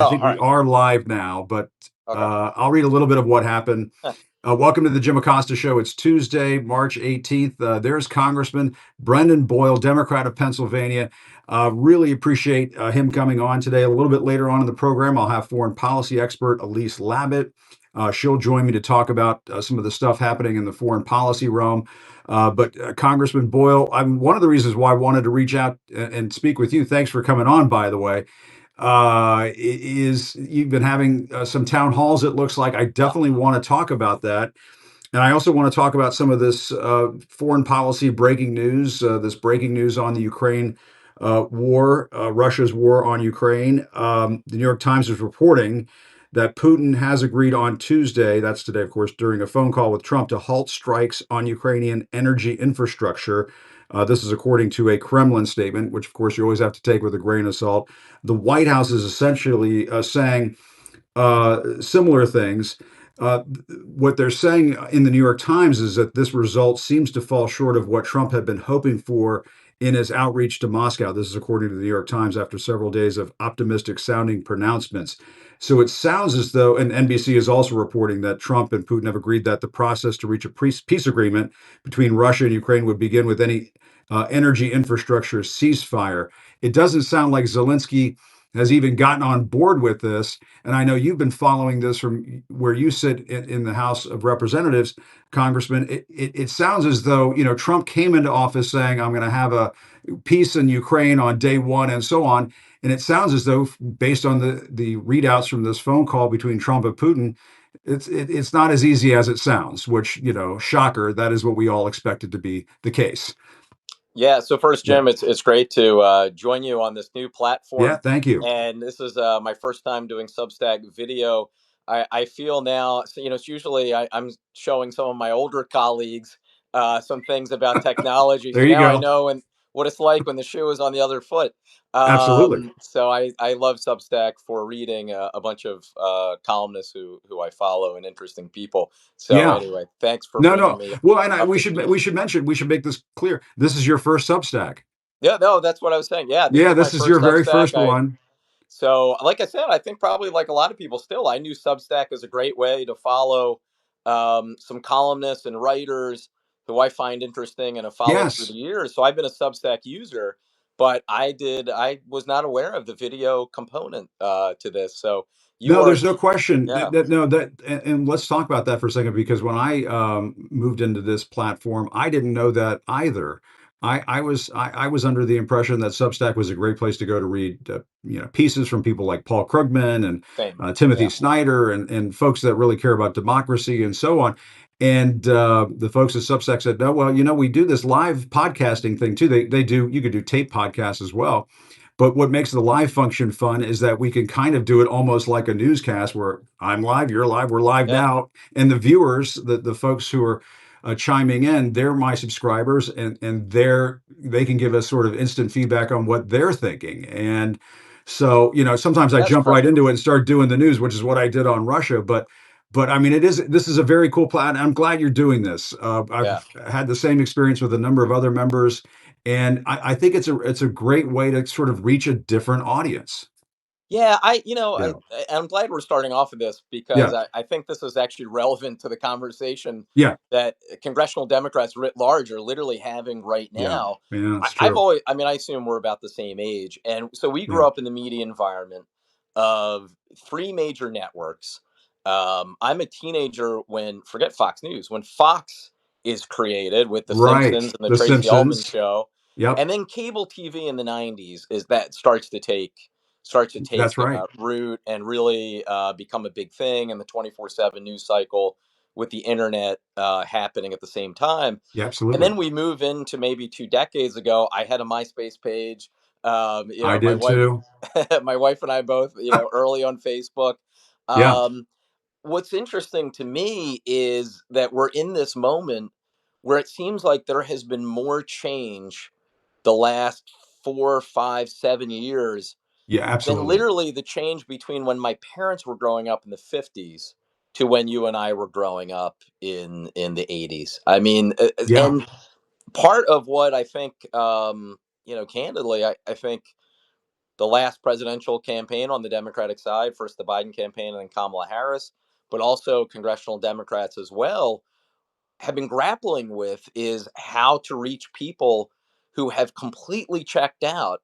I Oh, think all we right. are live now, but Okay. I'll read a little bit of what happened. Welcome to the Jim Acosta Show. It's Tuesday, March 18th. There's Congressman Brendan Boyle, Democrat of Pennsylvania. Really appreciate him coming on today. A little bit later on in the program, I'll have foreign policy expert Elise Labbot. She'll join me to talk about some of the stuff happening in the foreign policy realm. But Congressman Boyle, one of the reasons why I wanted to reach out and speak with you. Thanks for coming on, by the way. Is you've been having some town halls, it looks like. I definitely want to talk about that. And I also want to talk about some of this foreign policy breaking news, this breaking news on the Ukraine war, Russia's war on Ukraine. The New York Times is reporting that Putin has agreed on Tuesday, that's today, of course, during a phone call with Trump, to halt strikes on Ukrainian energy infrastructure. This is according to a Kremlin statement, which, of course, you always have to take with a grain of salt. The White House is essentially saying similar things. What they're saying in the New York Times is that this result seems to fall short of what Trump had been hoping for in his outreach to Moscow. This is according to the New York Times after several days of optimistic sounding pronouncements. So it sounds as though, and NBC is also reporting that Trump and Putin have agreed that the process to reach a peace agreement between Russia and Ukraine would begin with any energy infrastructure ceasefire. It doesn't sound like Zelensky has even gotten on board with this. And I know you've been following this from where you sit in the House of Representatives, Congressman. It sounds as though, Trump came into office saying, I'm going to have a peace in Ukraine on day one and so on. And it sounds as though, based on the readouts from this phone call between Trump and Putin, it's not as easy as it sounds, which, shocker, that is what we all expected to be the case. Yeah. So first, Yeah. Jim, it's great to join you on this new Yeah. platform, Thank you. and this is my first time doing Substack video. I feel now, so, it's usually I'm showing some of my older colleagues some things about technology, There so you now I go. know what it's like when the shoe is on the other foot. Absolutely. So I love Substack for reading a bunch of columnists who I follow and interesting people. So Yeah. anyway, thanks for No, bringing no. me Well, and up we to should speed. we should make this clear. This is your first Substack. Yeah, no, that's what I was saying. Yeah, this Yeah, is my this is your first very Substack. first one. So, like I said, I think probably like a lot of people still, I knew Substack is a great way to follow some columnists and writers who I find interesting and have followed through the Yes. years. So I've been a Substack user, but I was not aware of the video component to this. So you No, are, there's no question yeah, and let's talk about that for a second because when I moved into this platform, I didn't know that either. I was under the impression that Substack was a great place to go to read pieces from people like Paul Krugman and same. Timothy Yeah. Snyder and folks that really care about democracy and so on. And the folks at Substack said, no, well, we do this live podcasting thing too. They do. You could do tape podcasts as well. But what makes the live function fun is that we can kind of do it almost like a newscast where I'm live, you're live, we're live Yeah. now. And the viewers, the folks who are chiming in, they're my subscribers and they can give us sort of instant feedback on what they're thinking. And so, sometimes I That's jump right perfect. into it and start doing the news, which is what I did on Russia. But I mean, this is a very cool plan. I'm glad you're doing this. Yeah. I've had the same experience with a number of other members, and I think it's a great way to sort of reach a different audience. Yeah, Yeah. I'm glad we're starting off of this because Yeah. I think this is actually relevant to the conversation Yeah. that congressional Democrats writ large are literally having right Yeah. now. Yeah. It's I've true. always, I assume we're about the same age, and so we grew Yeah. up in the media environment of three major networks. I'm a teenager when forget Fox News when Fox is created with The Right. Simpsons and the The Tracy Ullman Simpsons. Show, Yep. and then cable TV in the '90s is that starts to take That's right. root and really become a big thing in the 24/7 news cycle with the internet happening at the same time. Yeah. And Absolutely. then we move into maybe 2 decades ago. I had a MySpace page. I My did wife, too. my wife and I both, early on Facebook. Yeah. Um, what's interesting to me is that we're in this moment where it seems like there has been more change the last 4, 5, 7 years Yeah. than Absolutely. literally the change between when my parents were growing up in the 50s to when you and I were growing up in the 80s. Yeah. And part of what I think, candidly, I think the last presidential campaign on the Democratic side, first the Biden campaign and then Kamala Harris, but also congressional Democrats as well, have been grappling with is how to reach people who have completely checked out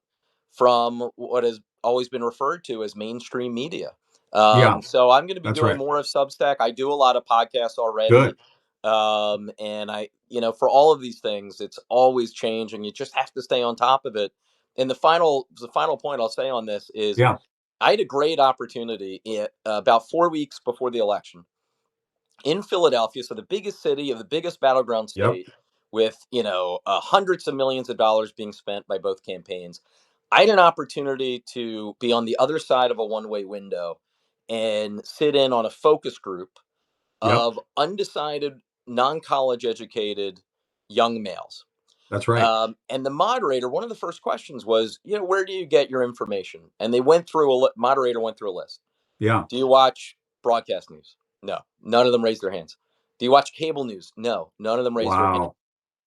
from what has always been referred to as mainstream media. Yeah, So I'm going to be that's doing right. more of Substack. I do a lot of podcasts already. Good. And for all of these things, it's always changing. You just have to stay on top of it. And the final point I'll say on this is Yeah. I had a great opportunity about 4 weeks before the election in Philadelphia, so the biggest city of the biggest battleground Yep. state, with hundreds of millions of dollars being spent by both campaigns. I had an opportunity to be on the other side of a one-way window and sit in on a focus group Yep. of undecided, non-college educated young males. That's right. And the moderator, one of the first questions was, where do you get your information? And they moderator went through a list. Yeah. Do you watch broadcast news? No. None of them raised their hands. Do you watch cable news? No. None of them raised their hand. Wow.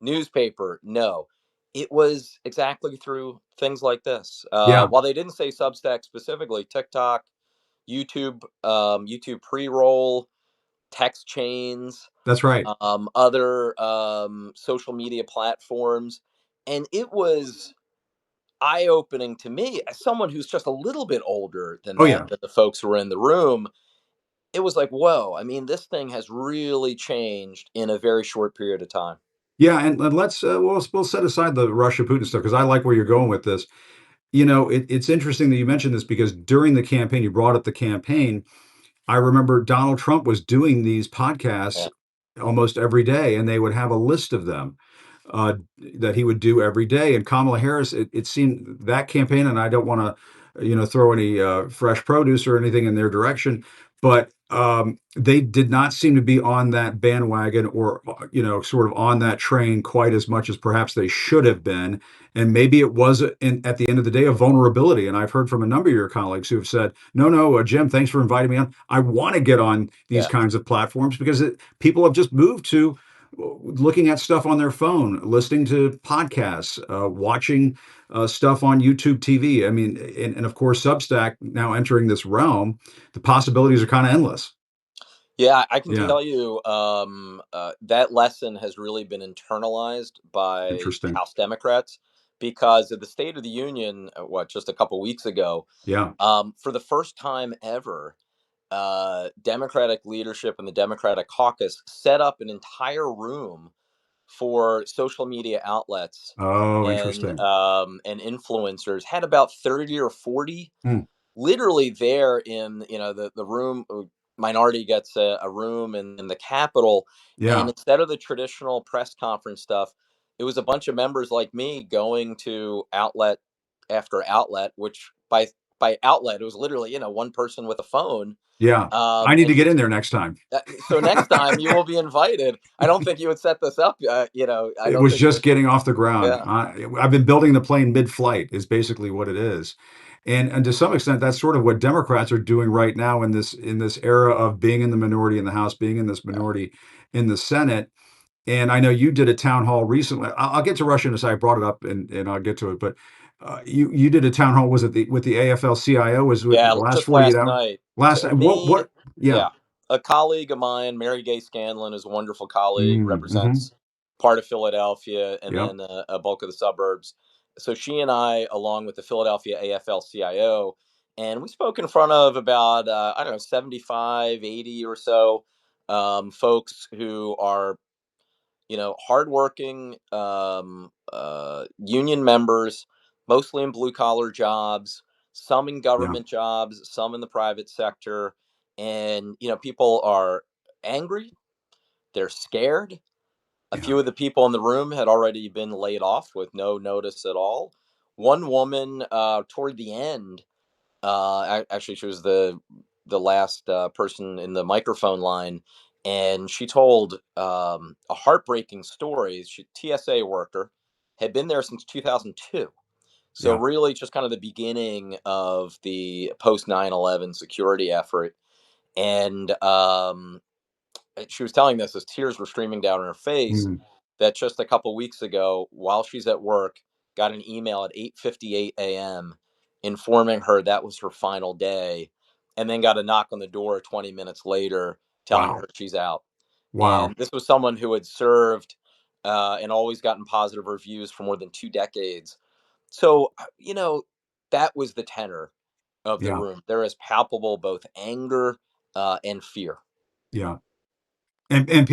Newspaper? No. It was exactly through things like this. Yeah. While they didn't say Substack specifically, TikTok, YouTube pre-roll, text chains, That's right. other social media platforms, and it was eye-opening to me as someone who's just a little bit older than Oh yeah. the folks who were in the room. It was like, whoa, I mean, this thing has really changed in a very short period of time. Yeah, and let's we'll set aside the Russia Putin stuff because I like where you're going with this. It's interesting that you mentioned this because during the campaign, you brought up the campaign. I remember Donald Trump was doing these podcasts Yeah. almost every day, and they would have a list of them uh, that he would do every day. And Kamala Harris, it seemed that campaign, and I don't want to, throw any fresh produce or anything in their direction, but they did not seem to be on that bandwagon or, sort of on that train quite as much as perhaps they should have been. And maybe it was, at the end of the day, a vulnerability. And I've heard from a number of your colleagues who have said, no, no, Jim, thanks for inviting me on. I want to get on these Yeah. kinds of platforms because people have just moved to looking at stuff on their phone, listening to podcasts, watching stuff on YouTube TV. I mean, and of course, Substack now entering this realm, the possibilities are kind of endless. Yeah, I can Yeah, tell you that lesson has really been internalized by interesting. House Democrats because of the State of the Union, just a couple weeks ago, Yeah, for the first time ever, Democratic leadership and the Democratic caucus set up an entire room for social media outlets oh, and interesting. influencers. Had about 30 or 40 Hmm. literally there in the room. Minority gets a room in the Capitol, and Yeah, instead of the traditional press conference stuff, it was a bunch of members like me going to outlet after outlet, which by outlet it was literally one person with a phone, yeah. I need and to get just in there next time. so next time you will be invited. I don't think you would set this up. I It don't was think you just would. getting off the ground. Yeah, I've been building the plane mid-flight is basically what it is. And to some extent, that's sort of what Democrats are doing right now in this era of being in the minority in the House, being in this yeah, minority in the Senate. And I know you did a town hall recently. I'll get to Russia in a second. I brought it up and I'll get to it. But you did a town hall. Was it with the AFL-CIO? Was it yeah. the last Just 48 last hours? night, Last to night. What? me, What? Yeah. yeah, a colleague of mine, Mary Gay Scanlon, is a wonderful colleague. Mm-hmm. Represents part of Philadelphia and Yep. then a bulk of the suburbs. So she and I, along with the Philadelphia AFL-CIO, and we spoke in front of about I don't know 75, 80 or so folks who are hardworking union members, mostly in blue collar jobs, some in Yeah. government jobs, some in the private sector. And, people are angry, they're scared. A Yeah. few of the people in the room had already been laid off with no notice at all. One woman, toward the end, actually, she was the last person in the microphone line, and she told a heartbreaking story. She TSA worker, had been there since 2002. So Yeah. really, just kind of the beginning of the post 9/11 security effort, and she was telling this as tears were streaming down her face. Mm. That just a couple weeks ago, while she's at work, got an email at 8:58 a.m. informing her that was her final day, and then got a knock on the door 20 minutes later telling Wow. her she's out. Wow. And this was someone who had served and always gotten positive reviews for more than 2 decades. So, that was the tenor of the Yeah. room. There is palpable both anger and fear. Yeah. And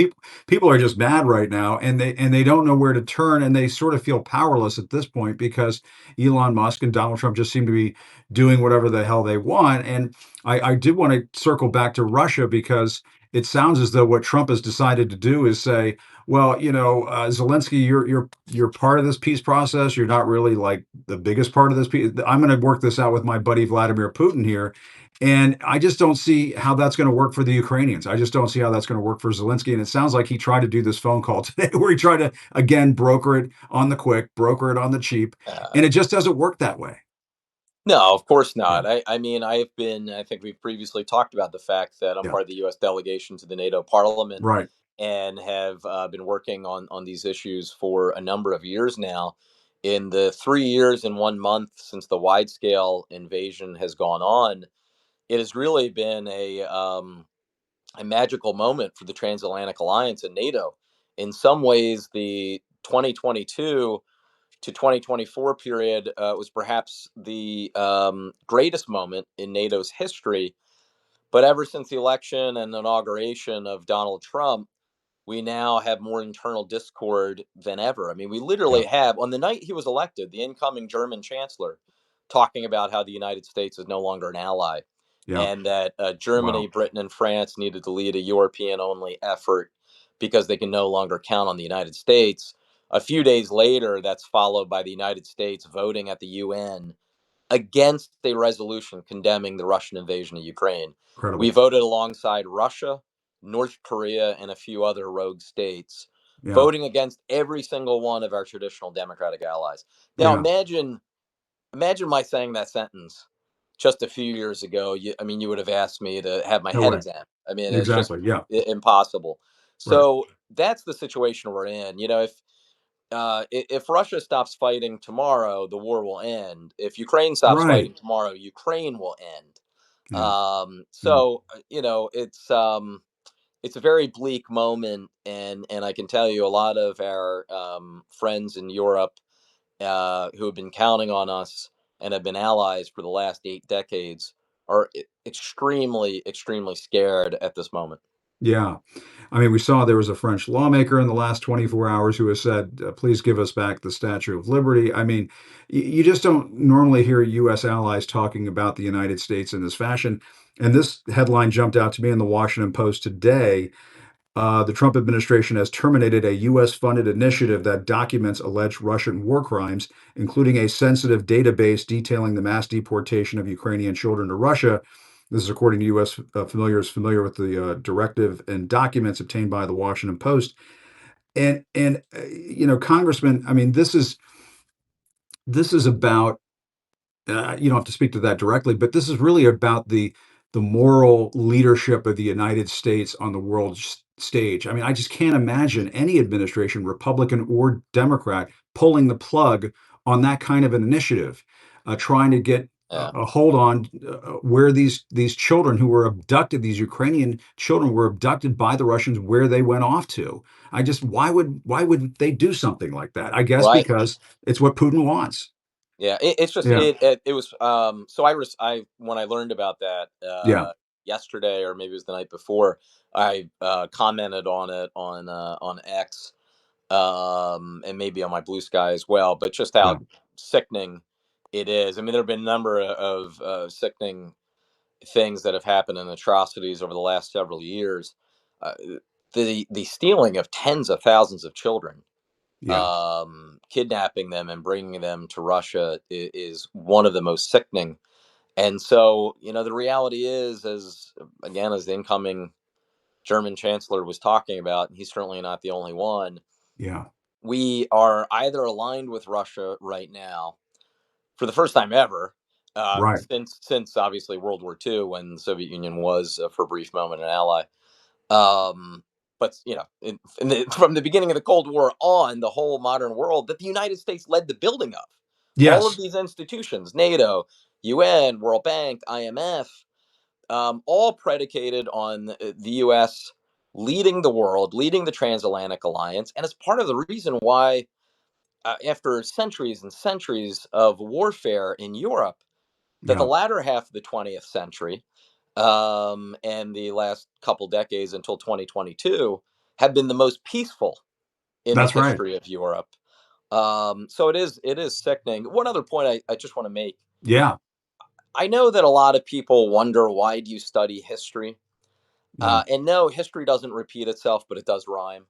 people are just mad right now, and they don't know where to turn, and they sort of feel powerless at this point because Elon Musk and Donald Trump just seem to be doing whatever the hell they want. And I did want to circle back to Russia because it sounds as though what Trump has decided to do is say, well, Zelensky, you're part of this peace process. You're not really like the biggest part of this peace. I'm going to work this out with my buddy Vladimir Putin here, and I just don't see how that's going to work for the Ukrainians. I just don't see how that's going to work for Zelensky. And it sounds like he tried to do this phone call today where he tried to, again, broker it on the quick, broker it on the cheap. Uh, And it just doesn't work that way. no, of course Yeah. not. I mean, I think we've previously talked about the fact that I'm Yeah. part of the U.S. delegation to the NATO Parliament Right. and have been working on these issues for a number of years now. In the 3 years and 1 month since the wide scale invasion has gone on, it has really been a magical moment for the transatlantic alliance and NATO. In some ways, the 2022 to 2024 period was perhaps the greatest moment in NATO's history. But ever since the election and inauguration of Donald Trump, we now have more internal discord than ever. I mean, we Yeah. literally have, on the night he was elected, the incoming German chancellor talking about how the United States is no longer an ally, Yeah. and that Germany, Wow. Britain, and France needed to lead a European only effort because they can no longer count on the United States. A few days later, that's followed by the United States voting at the UN against a resolution condemning the Russian invasion of Ukraine. We Incredible. voted alongside Russia, North Korea, and a few other rogue states, Yeah. voting against every single one of our traditional democratic allies. Now, Yeah. imagine my saying that sentence just a few years ago. You would have asked me to have my No head way. examined. I mean, it's just Exactly. Yeah. impossible. Right. So that's the situation we're in. If Russia stops fighting tomorrow, the war will end. If Ukraine stops Right. fighting tomorrow, Ukraine will end. Yeah. Yeah. So it's a very bleak moment, and I can tell you a lot of our friends in Europe who have been counting on us and have been allies for the last 8 decades are extremely, extremely scared at this moment. Yeah. I mean, we saw there was a French lawmaker in the last 24 hours who has said, please give us back the Statue of Liberty. I mean, you just don't normally hear U.S. allies talking about the United States in this fashion. And this headline jumped out to me in the Washington Post today. The Trump administration has terminated a U.S. funded initiative that documents alleged Russian war crimes, including a sensitive database detailing the mass deportation of Ukrainian children to Russia. This is according to U.S. Familiar with the directive and documents obtained by the Washington Post. Congressman, I mean, this is about you don't have to speak to that directly, but this is really about the moral leadership of the United States on the world stage. I mean, I just can't imagine any administration, Republican or Democrat, pulling the plug on that kind of an initiative, trying to get Yeah. a hold on where these children who were abducted, these Ukrainian children were abducted by the Russians, where they went off to. I just why would they do something like that? I guess Right. because it's what Putin wants. Yeah, it's just Yeah. it was so I when I learned about that Yeah. yesterday, or maybe it was the night before, I commented on it on X, and maybe on my Blue Sky as well, but just Yeah. how sickening it is. I mean, there have been a number of sickening things that have happened and atrocities over the last several years. Uh, the stealing of tens of thousands of children, Yeah. kidnapping them and bringing them to Russia is one of the most sickening. And so, the reality is, as the incoming German chancellor was talking about, and he's certainly not the only one, Yeah. we are either aligned with Russia right now for the first time ever. Right. Since obviously World War II, when the Soviet Union was for a brief moment an ally, um, but from the beginning of the Cold War on, the whole modern world that the United States led the building of all of Yes. these institutions, NATO, UN, World Bank, IMF, all predicated on the U.S. leading the world, leading the transatlantic alliance, and it's part of the reason why, after centuries and centuries of warfare in Europe, that the Yeah, latter half of the 20th century, and the last couple decades until 2022 have been the most peaceful in the that's right. history of Europe. So it is sickening. One other point I just want to make. Yeah, I know that a lot of people wonder, why do you study history? yeah, And no, history doesn't repeat itself, but it does rhyme.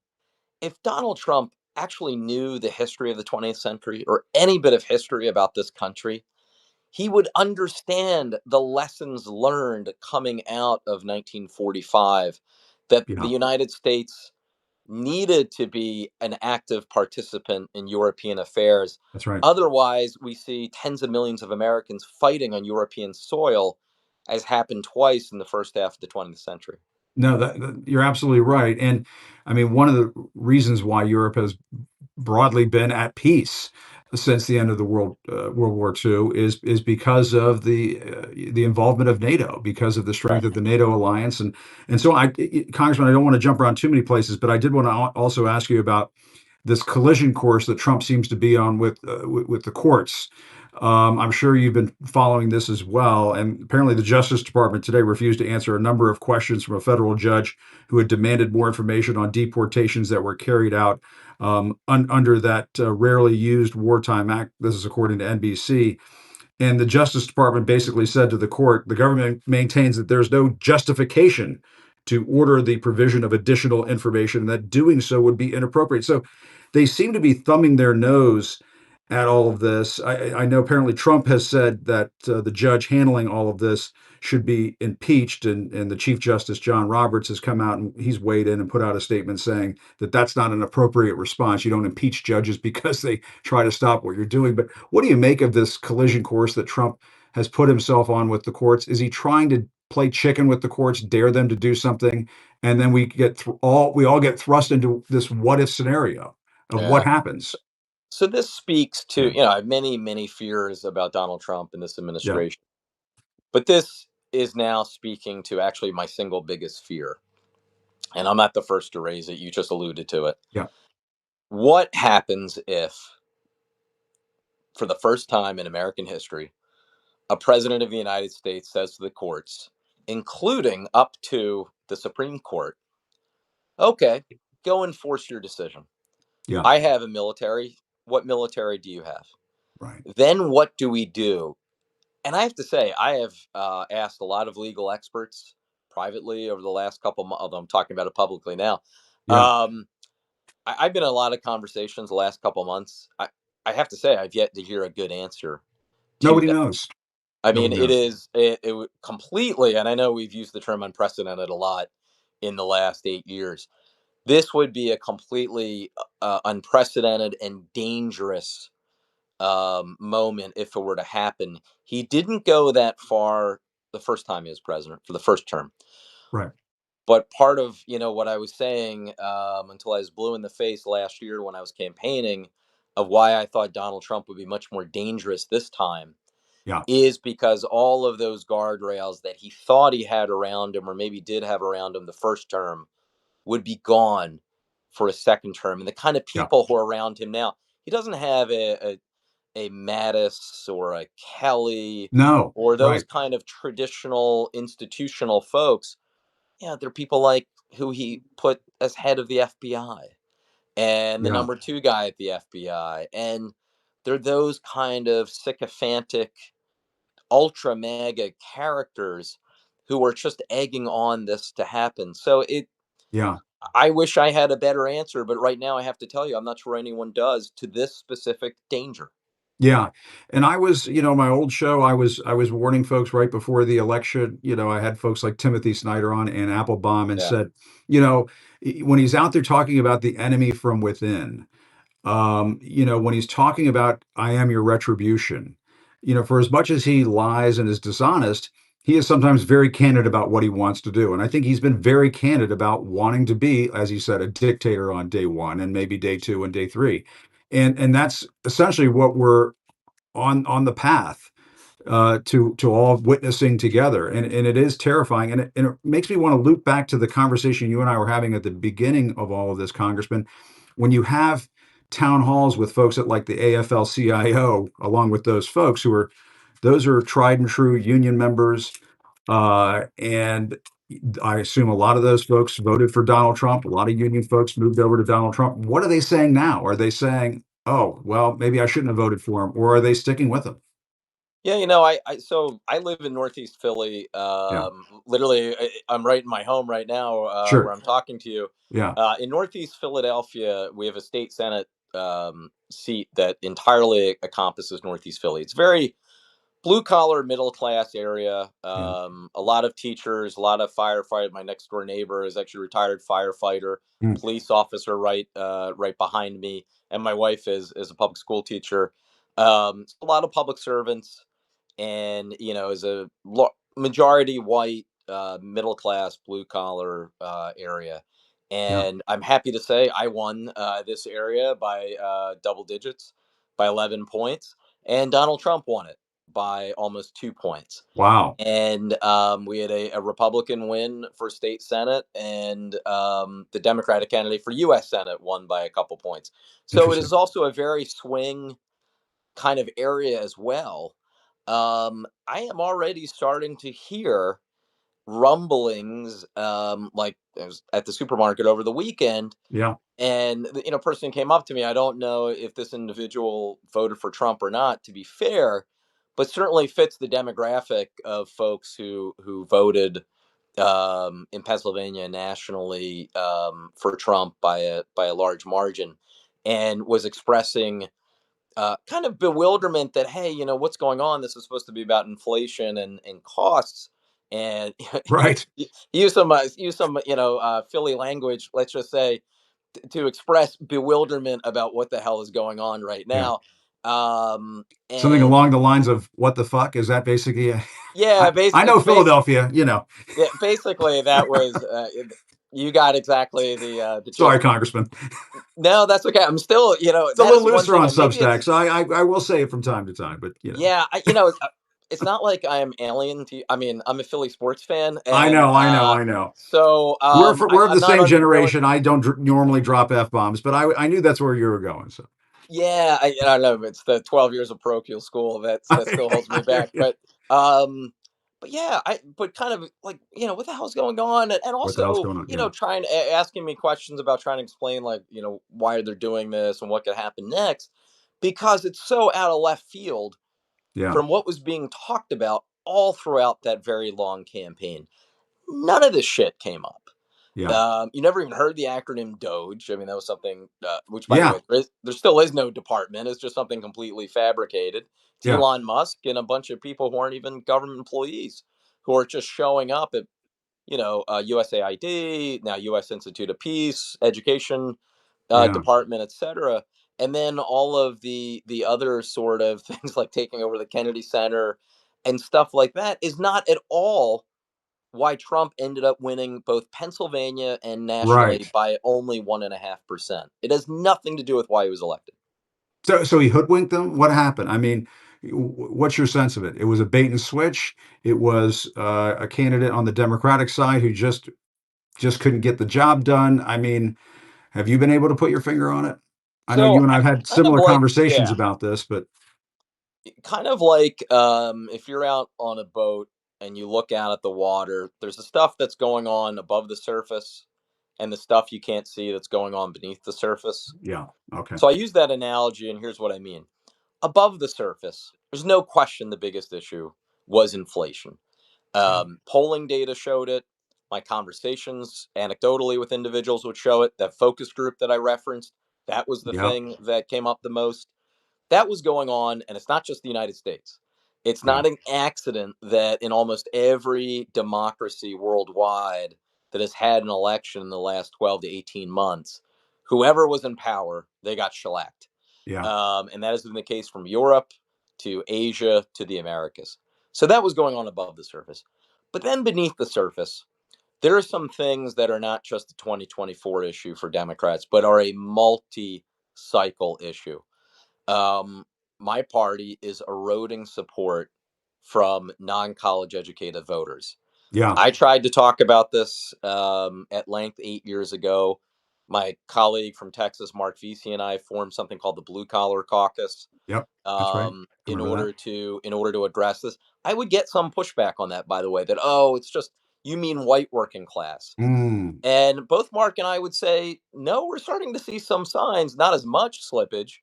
If Donald Trump actually knew the history of the 20th century or any bit of history about this country, he would understand the lessons learned coming out of 1945, that the yeah, United States needed to be an active participant in European affairs. that's right. Otherwise, we see tens of millions of Americans fighting on European soil, as happened twice in the first half of the 20th century. No, you're absolutely right. And I mean, one of the reasons why Europe has broadly been at peace since the end of the World War II is because of the involvement of NATO, because of the strength Right. of the NATO alliance, and so Congressman, I don't want to jump around too many places, but I did want to also ask you about this collision course that Trump seems to be on with the courts. I'm sure you've been following this as well. And apparently, the Justice Department today refused to answer a number of questions from a federal judge who had demanded more information on deportations that were carried out under that rarely used wartime act. This is according to NBC. And the Justice Department basically said to the court, the government maintains that there's no justification to order the provision of additional information, and that doing so would be inappropriate. So they seem to be thumbing their nose at all of this. I know apparently Trump has said that the judge handling all of this should be impeached, and the Chief Justice John Roberts has come out and he's weighed in and put out a statement saying that that's not an appropriate response. You don't impeach judges because they try to stop what you're doing. But what do you make of this collision course that Trump has put himself on with the courts? Is he trying to play chicken with the courts, dare them to do something, and then we all get thrust into this what if scenario of what Yeah. happens? So this speaks to, Yeah, I have many, many fears about Donald Trump and this yeah, administration. But this is now speaking to actually my single biggest fear. And I'm not the first to raise it. You just alluded to it. yeah, What happens if, for the first time in American history, a president of the United States says to the courts, including up to the Supreme Court, okay, go enforce your decision. yeah, I have a military. What military do you have? right, Then what do we do? And I have to say, I have asked a lot of legal experts privately over the last couple months, although I'm talking about it publicly now. yeah. Um, I've been in a lot of conversations the last couple months. I have to say, I've yet to hear a good answer to Nobody that. knows. I mean, Nobody it knows. is completely, and I know we've used the term unprecedented a lot in the last 8 years. This would be a completely unprecedented and dangerous moment if it were to happen. He didn't go that far the first time he was president for the first term. Right. But part of what I was saying, until I was blue in the face last year when I was campaigning, of why I thought Donald Trump would be much more dangerous this time, Yeah. is because all of those guardrails that he thought he had around him, or maybe did have around him the first term, would be gone for a second term. And the kind of Yeah. people who are around him now, he doesn't have a Mattis or a Kelly No. or those Right. kind of traditional institutional folks. Yeah, they're people like who he put as head of the FBI and the Yeah. number two guy at the FBI. And they're those kind of sycophantic, ultra mega characters who are just egging on this to happen. So Yeah. I wish I had a better answer, but right now I have to tell you, I'm not sure anyone does to this specific danger. Yeah. And I was, my old show, I was warning folks right before the election. I had folks like Timothy Snyder on and Applebaum and Yeah. said, when he's out there talking about the enemy from within, when he's talking about I am your retribution, for as much as he lies and is dishonest, he is sometimes very candid about what he wants to do. And I think he's been very candid about wanting to be, as he said, a dictator on day one and maybe day two and day three. And that's essentially what we're on the path to all witnessing together, and it is terrifying, and it makes me want to loop back to the conversation you and I were having at the beginning of all of this, Congressman. When you have town halls with folks at like the AFL-CIO, along with those folks those are tried and true union members, and I assume a lot of those folks voted for Donald Trump. A lot of union folks moved over to Donald Trump. What are they saying now? Are they saying, "Oh, well, maybe I shouldn't have voted for him," or are they sticking with him? Yeah, I live in Northeast Philly. Yeah, Literally, I'm right in my home right now, where sure. I'm talking to you. Yeah, In Northeast Philadelphia, we have a state senate seat that entirely encompasses Northeast Philly. It's very blue collar, middle class area. yeah. A lot of teachers, a lot of firefighters. My next door neighbor is actually a retired firefighter, Mm, police officer, right behind me, and my wife is a public school teacher. A lot of public servants, and is a majority white, middle class, blue collar area. yeah. And I'm happy to say I won this area by double digits, by 11 points, and Donald Trump won it by almost 2 points. Wow. And we had a Republican win for state senate, and the Democratic candidate for U.S. Senate won by a couple points. So it is Interesting. also a very swing kind of area as well. I am already starting to hear rumblings, like I was at the supermarket over the weekend, Yeah. and a person came up to me. I don't know if this individual voted for Trump or not, to be fair, but certainly fits the demographic of folks who voted in Pennsylvania nationally, for Trump by a large margin, and was expressing kind of bewilderment that, hey, what's going on? This is supposed to be about inflation and costs, and Right. use some Philly language. Let's just say to express bewilderment about what the hell is going on right Yeah. now. Something And along the lines of "What the fuck?" Is that basically yeah, I know it's base. Philadelphia, you know. Yeah, basically that was you got exactly the Sorry, gist. Congressman. No, that's okay. I'm still, It's a that little is one looser thing, on and maybe Substack, it's. so I will say it from time to time, but, you know. Yeah, it's not like I am alien to. I mean, I'm a Philly sports fan, I and know, I know, I know. so We're of I'm the not same unfamiliar. generation. I don't normally drop F-bombs, but I knew that's where you were going, so. Yeah, I don't know. It's the 12 years of parochial school that still holds me I hear back, you. but yeah, but kind of like, what the hell's going on, and What the hell's also, going on? Yeah. trying asking me questions about trying to explain, like, why they're doing this and what could happen next, because it's so out of left field Yeah. from what was being talked about all throughout that very long campaign. None of this shit came up. Yeah. You never even heard the acronym DOGE. I mean, that was something, which, by the Yeah. way, there still is no department. It's just something completely fabricated. It's Yeah. Elon Musk and a bunch of people who aren't even government employees, who are just showing up at, USAID, now U.S. Institute of Peace, Education Yeah. Department, etc. And then all of the other sort of things like taking over the Kennedy Center and stuff like that is not at all why Trump ended up winning both Pennsylvania and nationally Right. by only 1.5%. It has nothing to do with why he was elected. So he hoodwinked them? What happened? I mean, what's your sense of it? It was a bait and switch. It was a candidate on the Democratic side who just couldn't get the job done. I mean, have you been able to put your finger on it? I know you So and I I've had kind of similar like, conversations yeah, about this, but kind of like, if you're out on a boat and you look out at the water, there's the stuff that's going on above the surface and the stuff you can't see that's going on beneath the surface. yeah, okay, So I use that analogy, and here's what I mean. Above the surface, there's no question the biggest issue was inflation. yeah, Polling data showed it. My conversations anecdotally with individuals would show it. That focus group that I referenced, that was the yeah, thing that came up the most. That was going on, and it's not just the United States. It's yeah, not an accident that in almost every democracy worldwide that has had an election in the last 12 to 18 months, whoever was in power, they got shellacked. yeah, And that has been the case from Europe to Asia to the Americas. So that was going on above the surface. But then beneath the surface, there are some things that are not just a 2024 issue for Democrats, but are a multi cycle issue. Um, my party is eroding support from non-college educated voters. Yeah. I tried to talk about this at length 8 years ago. My colleague from Texas, Mark Vesey, and I formed something called the Blue Collar Caucus Yep. That's right. I in remember that. order to address this. I would get some pushback on that, by the way, that it's just you mean white working class. Mm. And both Mark and I would say, no, we're starting to see some signs, not as much slippage,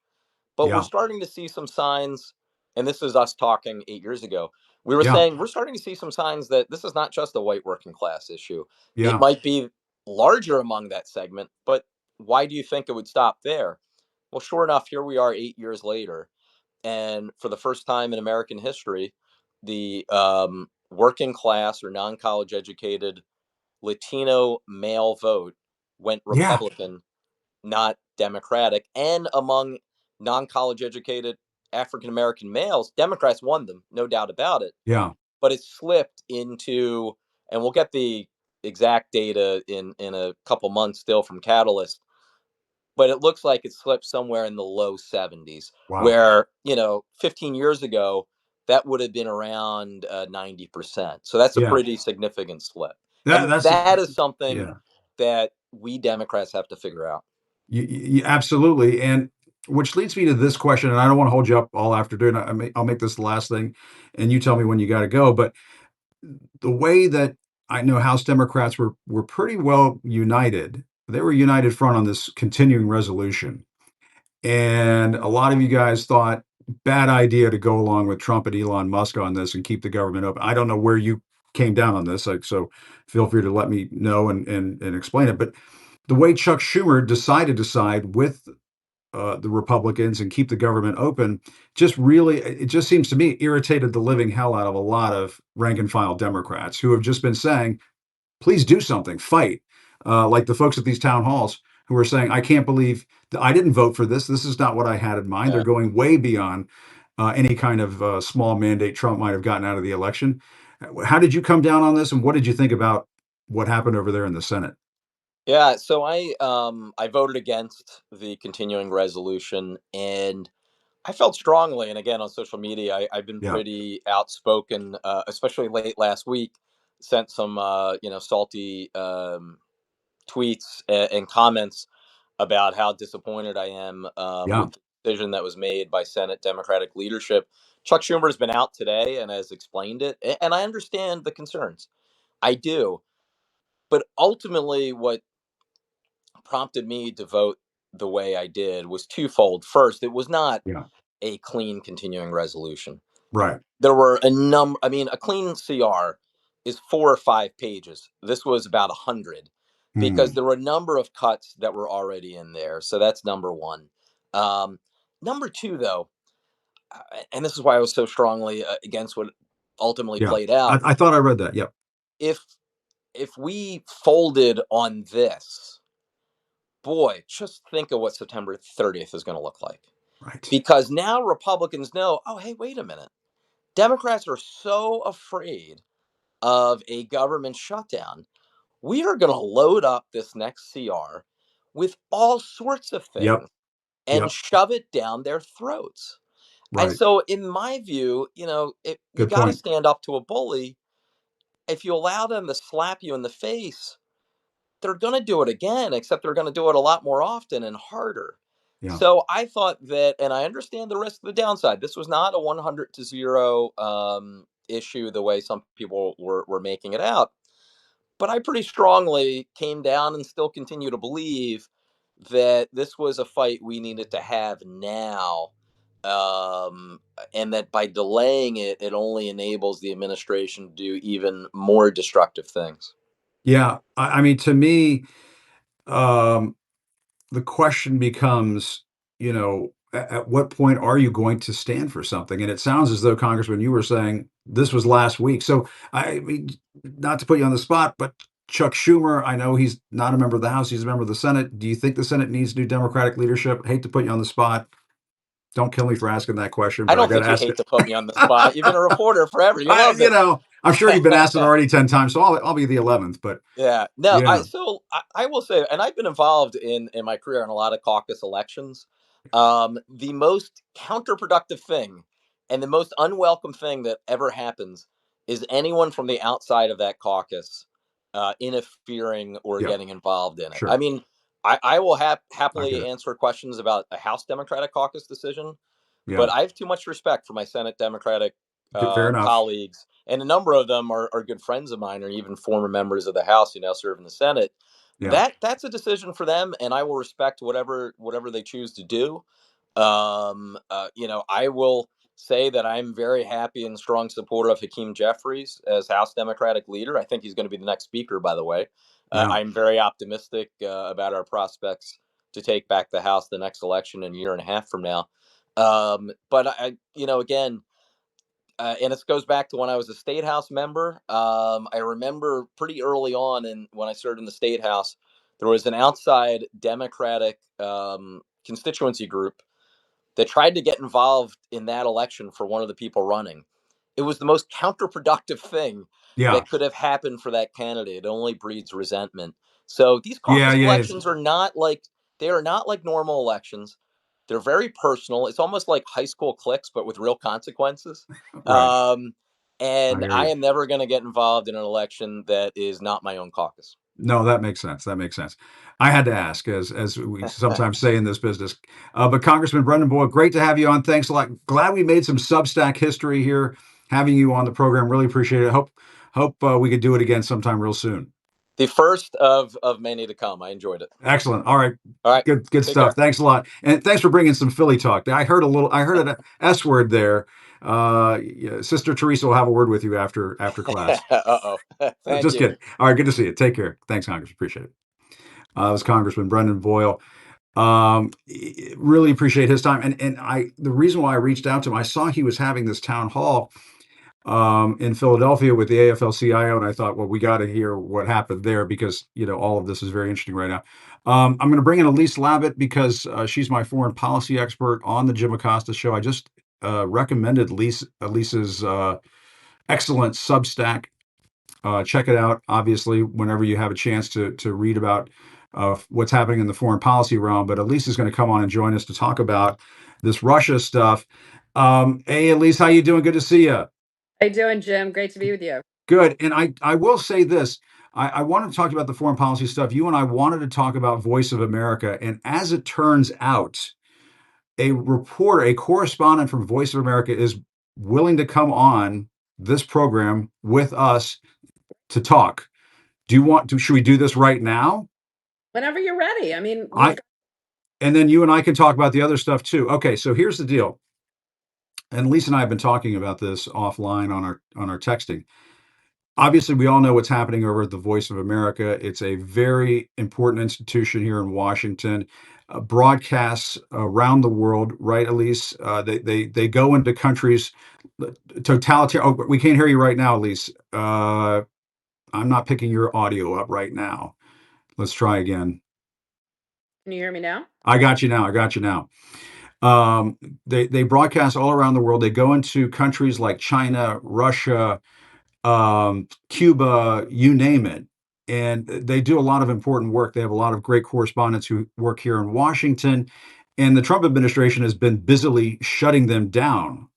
but we're Yeah. starting to see some signs. And this is us talking 8 years ago. We were Yeah. saying we're starting to see some signs that this is not just a white working class issue. It Yeah. might be larger among that segment, but why do you think it would stop there? Well, sure enough, here we are 8 years later. And for the first time in American history, the working class or non college educated Latino male vote went Yeah. Republican, not Democratic. And among non college educated African American males, Democrats won them, no doubt about it. Yeah. But it slipped into, and we'll get the exact data in a couple months still from Catalyst, but it looks like it slipped somewhere in the low 70s, Wow. where, 15 years ago, that would have been around 90%. So that's a Yeah. pretty significant slip. That And that's that is something yeah. that we Democrats have to figure out. You absolutely. And which leads me to this question, and I don't want to hold you up all afternoon. I'll make this the last thing, and you tell me when you got to go. But the way that I know House Democrats were pretty well united. They were united front on this continuing resolution. And a lot of you guys thought bad idea to go along with Trump and Elon Musk on this and keep the government open. I don't know where you came down on this, so feel free to let me know and explain it. But the way Chuck Schumer decided to side with the Republicans and keep the government open just really, it just seems to me, irritated the living hell out of a lot of rank and file Democrats who have just been saying, please do something, fight. Like the folks at these town halls who are saying, I can't believe that I didn't vote for this. This is not what I had in mind. They're Yeah. going way beyond any kind of small mandate Trump might have gotten out of the election. How did you come down on this, and what did you think about what happened over there in the Senate? Yeah, so I voted against the continuing resolution, and I felt strongly, and again on social media, I've been Yeah, pretty outspoken, especially late last week. Sent some salty tweets and comments about how disappointed I am yeah, with the decision that was made by Senate Democratic leadership. Chuck Schumer has been out today and has explained it, and I understand the concerns. I do, but ultimately, what prompted me to vote the way I did was twofold. First, it was not yeah. a clean continuing resolution. Right. There were a number. I mean, a clean CR is 4 or 5 pages. This was about 100 because Hmm. there were a number of cuts that were already in there. So that's number one. Um, Number two, though, and this is why I was so strongly against what ultimately Yeah. played out. I thought I read that. Yep. If we folded on this, boy, just think of what September 30th is going to look like. Right. Because now Republicans know, oh, hey, wait a minute. Democrats are so afraid of a government shutdown. We are going to load up this next CR with all sorts of Yep. things and Yep. shove it down their throats. And Right. so, in my view, you Good got to point. stand up to a bully. If you allow them to slap you in the face, they're going to do it again, except they're going to do it a lot more often and harder. Yeah. So I thought that, and I understand the risk of the downside. This was not a 100-0 issue the way some people were making it out. But I pretty strongly came down and still continue to believe that this was a fight we needed to have now. Um, and that by delaying it, it only enables the administration to do even more destructive things. Yeah. I mean, to me, um, the question becomes, at what point are you going to stand for something? And it sounds as though, Congressman, you were saying this was last week. So, I mean, not to put you on the spot, but Chuck Schumer, I know he's not a member of the House, he's a member of the Senate. Do you think the Senate needs new Democratic leadership? Hate to put you on the spot. Don't kill me for asking that question, I but I don't got to think you ask hate it. to put me on the spot. You've been a reporter forever. You love it. I'm sure you've been asked it already 10 times, so I'll be the 11th, but Yeah. No, yeah, I will say, and I've been involved in my career in a lot of caucus elections. The most counterproductive thing And the most unwelcome thing that ever happens is anyone from the outside of that caucus interfering or Yeah, getting involved in it. I sure. mean, I will I get happily it. answer questions about a House Democratic caucus decision, but Yeah. I have too much respect for my Senate Democratic Fair enough. colleagues, and a number of them are good friends of mine, or even former members of the House who now serve in the Senate. Yeah. That's a decision for them, and I will respect whatever they choose to do. I will say that I'm very happy and strong supporter of Hakeem Jeffries as House Democratic leader. I think he's going to be the next speaker, by the way. Yeah. I'm very optimistic about our prospects to take back the House the next election in a year and a half from now. But again, and this goes back to when I was a state house member. I remember pretty early on, and when I served in the state house, there was an outside Democratic constituency group that tried to get involved in that election for one of the people running. It was the most counterproductive thing Yeah. that could have happened for that candidate. It only breeds resentment. So these Yeah. caucus Yeah. elections are not like they are not like normal elections. They're very personal. It's almost like high school cliques, but with real consequences. Right. Um, I and hear I you. am never going to get involved in an election that is not my own caucus. No, that makes sense. That makes sense. I had to ask, as we sometimes say in this business. But Congressman Brendan Boyle, great to have you on. Thanks a lot. Glad we made some Substack history here, having you on the program. Really appreciate it. Hope we could do it again sometime real soon. The first of many to come. I enjoyed it. Excellent. All right. All right. Good Take stuff. care. Thanks a lot. And thanks for bringing some Philly talk. I heard an S word there. Yeah, Sister Teresa will have a word with you after class. Uh-oh. Thank Just you. kidding. All right. Good to see you. Take care. Thanks, Congress. Appreciate it. That was Congressman Brendan Boyle. Really appreciate his time. And the reason why I reached out to him, I saw he was having this town hall in Philadelphia with the AFL-CIO, and I thought, well, we got to hear what happened there because all of this is very interesting right now. I'm going to bring in Elise Labbot because she's my foreign policy expert on the Jim Acosta show. I just recommended Elise's excellent Substack. Check it out. Obviously, whenever you have a chance to read about what's happening in the foreign policy realm. But Elise is going to come on and join us to talk about this Russia stuff. Hey, Elise, how you doing? Good to see you. How you doing, Jim? Great to be with you. Good. And I will say this. I wanted to talk about the foreign policy stuff. You and I wanted to talk about Voice of America. And as it turns out, a correspondent from Voice of America is willing to come on this program with us to talk. Should we do this right now? Whenever you're ready. I mean, I and then you and I can talk about the other stuff too. Okay, so here's the deal. And Lisa and I have been talking about this offline on our texting. Obviously, we all know what's happening over at the Voice of America. It's a very important institution here in Washington. Broadcasts around the world, right, Elise? They go into countries totalitarian. Oh, we can't hear you right now, Elise. I'm not picking your audio up right now. Let's try again. can you hear me now? I got you now. I got you now. Um, they broadcast all around the world. They go into countries like China, Russia, Cuba, you name it. And they do a lot of important work. They have a lot of great correspondents who work here in Washington. And the Trump administration has been busily shutting them down,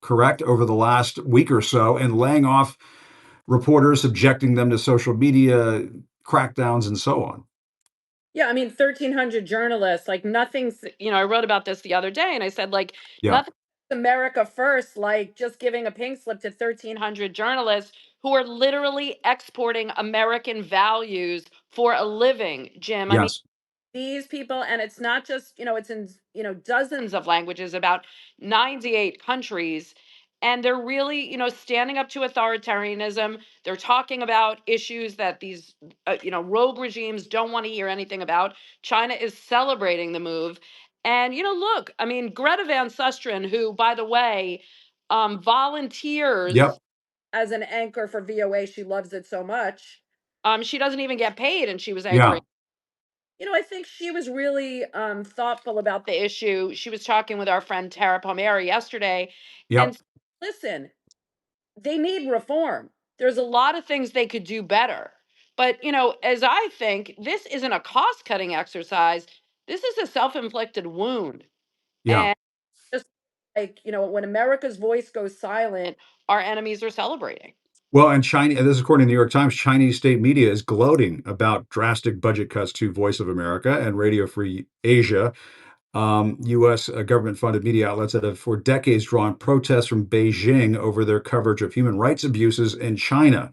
correct, over the last week or so, and laying off reporters, subjecting them to social media crackdowns, and so on. Yeah, I mean, 1,300 journalists, like nothing's, I wrote about this the other day and I said, like, Yeah. nothing America first, like just giving a pink slip to 1,300 journalists who are literally exporting American values for a living, Jim. I mean, Yes. these people, and it's not just, it's in, dozens of languages, about 98 countries, and they're really, standing up to authoritarianism. They're talking about issues that these rogue regimes don't want to hear anything about. China is celebrating the move. And look, I mean, Greta Van Susteren, who, by the way, volunteers Yep. as an anchor for VOA. She loves it so much. She doesn't even get paid, and she was Yeah. anchoring. I think she was really thoughtful about the issue. She was talking with our friend Tara Palmieri yesterday. Yep. And listen, they need reform. There's a lot of things they could do better. But, as I think, this isn't a cost cutting exercise. This is a self inflicted wound. Yeah. And just like, when America's voice goes silent, our enemies are celebrating. Well, and China, this is according to the New York Times, Chinese state media is gloating about drastic budget cuts to Voice of America and Radio Free Asia, U.S. Government-funded media outlets that have for decades drawn protests from Beijing over their coverage of human rights abuses in China.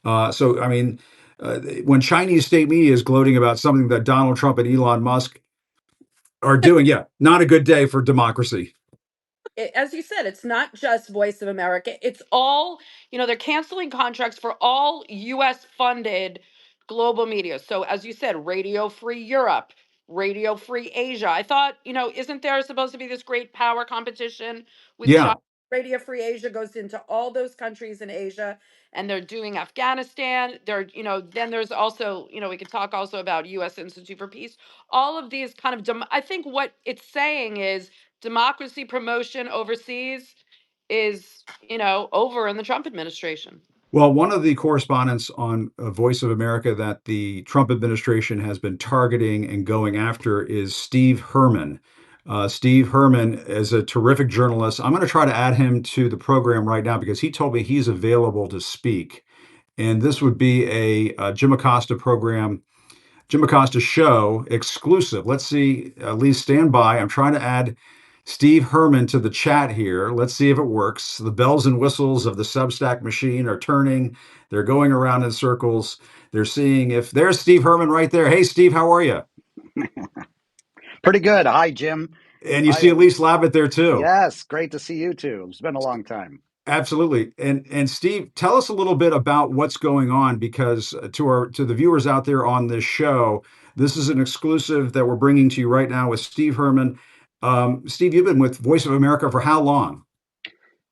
So, I mean, when Chinese state media is gloating about something that Donald Trump and Elon Musk are doing, yeah, not a good day for democracy. As you said, it's not just Voice of America. It's all, they're canceling contracts for all US funded global media. So, as you said, Radio Free Europe, Radio Free Asia. I thought, isn't there supposed to be this great power competition with Yeah. China? Radio Free Asia goes into all those countries in Asia, and they're doing Afghanistan. Then there's also, we could talk also about US Institute for Peace. All of these kind of, I think what it's saying is democracy promotion overseas is, over in the Trump administration. Well, one of the correspondents on Voice of America that the Trump administration has been targeting and going after is Steve Herman. Steve Herman is a terrific journalist. I'm going to try to add him to the program right now because he told me he's available to speak. And this would be a Jim Acosta program, Jim Acosta show exclusive. Let's see, Elise, stand by. I'm trying to add Steve Herman to the chat here. Let's see if it works. The bells and whistles of the Substack machine are turning. They're going around in circles. They're seeing if there's Steve Herman right there. Hey, Steve, how are you? Pretty good. Hi, Jim. And you see Elise Labbot there too. Yes, great to see you too. It's been a long time. Absolutely. And Steve, tell us a little bit about what's going on because to the viewers out there on this show, this is an exclusive that we're bringing to you right now with Steve Herman. Steve, you've been with Voice of America for how long?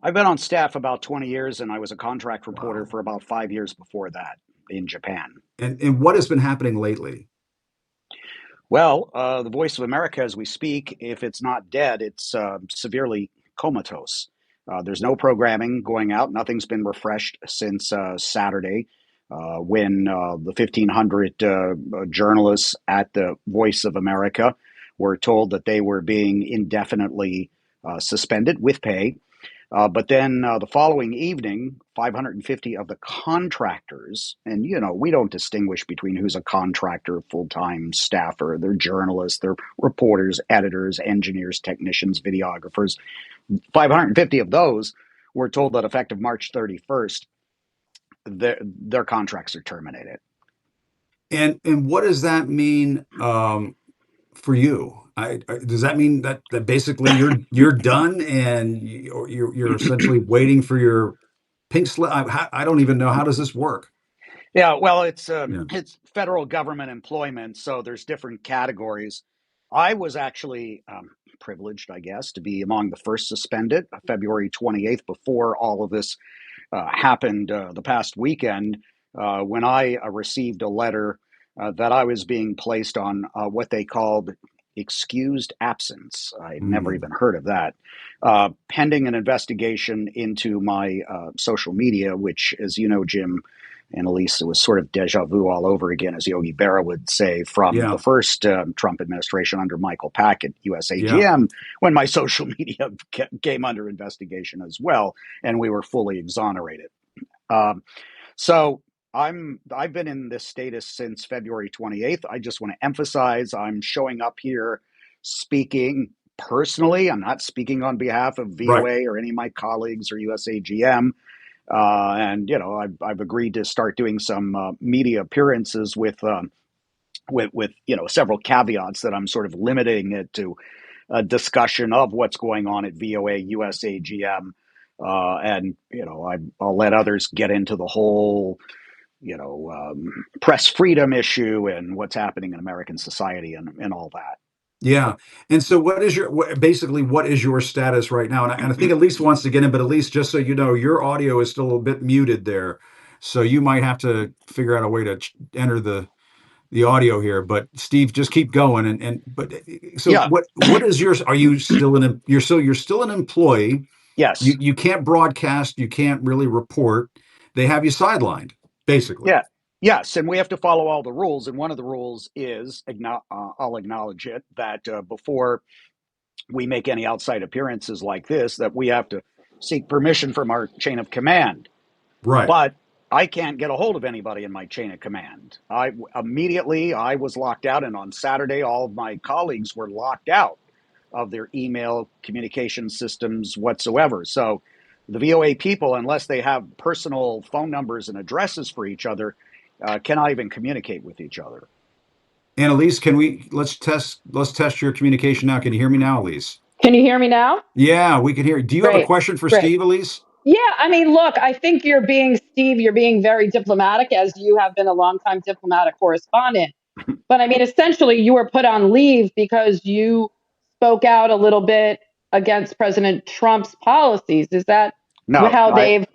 I've been on staff about 20 years, and I was a contract reporter Wow. for about 5 years before that in Japan. And what has been happening lately? Well, the Voice of America, as we speak, if it's not dead, it's severely comatose. There's no programming going out. Nothing's been refreshed since Saturday when the 1,500 journalists at the Voice of America were told that they were being indefinitely suspended with pay. But then the following evening, 550 of the contractors, and we don't distinguish between who's a contractor, full-time staffer, they're journalists, they're reporters, editors, engineers, technicians, videographers. 550 of those were told that effective March 31st, their contracts are terminated. And what does that mean for you? Does that mean that basically you're done and you're essentially waiting for your pink slip? I don't even know, how does this work? Yeah, well, it's Yeah. federal government employment, so there's different categories. I was actually privileged, I guess, to be among the first suspended, February 28th, before all of this happened the past weekend, when I received a letter that I was being placed on what they called excused absence. I'd never even heard of that. Pending an investigation into my social media, which, as you know, Jim and Elise, it was sort of deja vu all over again, as Yogi Berra would say, from Yeah. the first Trump administration under Michael Packett, USAGM, Yeah. when my social media came under investigation as well, and we were fully exonerated. So I've been in this status since February 28th. I just want to emphasize I'm showing up here speaking personally. I'm not speaking on behalf of VOA Right. or any of my colleagues or USAGM. And I've agreed to start doing some media appearances with several caveats that I'm sort of limiting it to a discussion of what's going on at VOA, USAGM, and I'll let others get into the whole press freedom issue and what's happening in American society and all that. Yeah. And so what is your status right now? And I think Elise wants to get in, but Elise, just so you know, your audio is still a bit muted there. So you might have to figure out a way to enter the audio here. But Steve, just keep going. So Yeah. what is yours? Are you still you're still an employee? Yes. You can't broadcast, you can't really report. They have you sidelined, basically. Yeah. Yes, and we have to follow all the rules. And one of the rules is, I'll acknowledge it, that before we make any outside appearances like this, that we have to seek permission from our chain of command. Right. But I can't get a hold of anybody in my chain of command. I was locked out, and on Saturday, all of my colleagues were locked out of their email communication systems whatsoever. So the VOA people, unless they have personal phone numbers and addresses for each other, cannot even communicate with each other. And Elise, let's test your communication now. Can you hear me now, Elise? Can you hear me now? Yeah, we can hear you. Do you have a Great, question for great. Steve, Elise? Yeah, I mean, look, I think you're being very diplomatic, as you have been a longtime diplomatic correspondent. But I mean, essentially, you were put on leave because you spoke out a little bit against President Trump's policies. Is that No, how they've?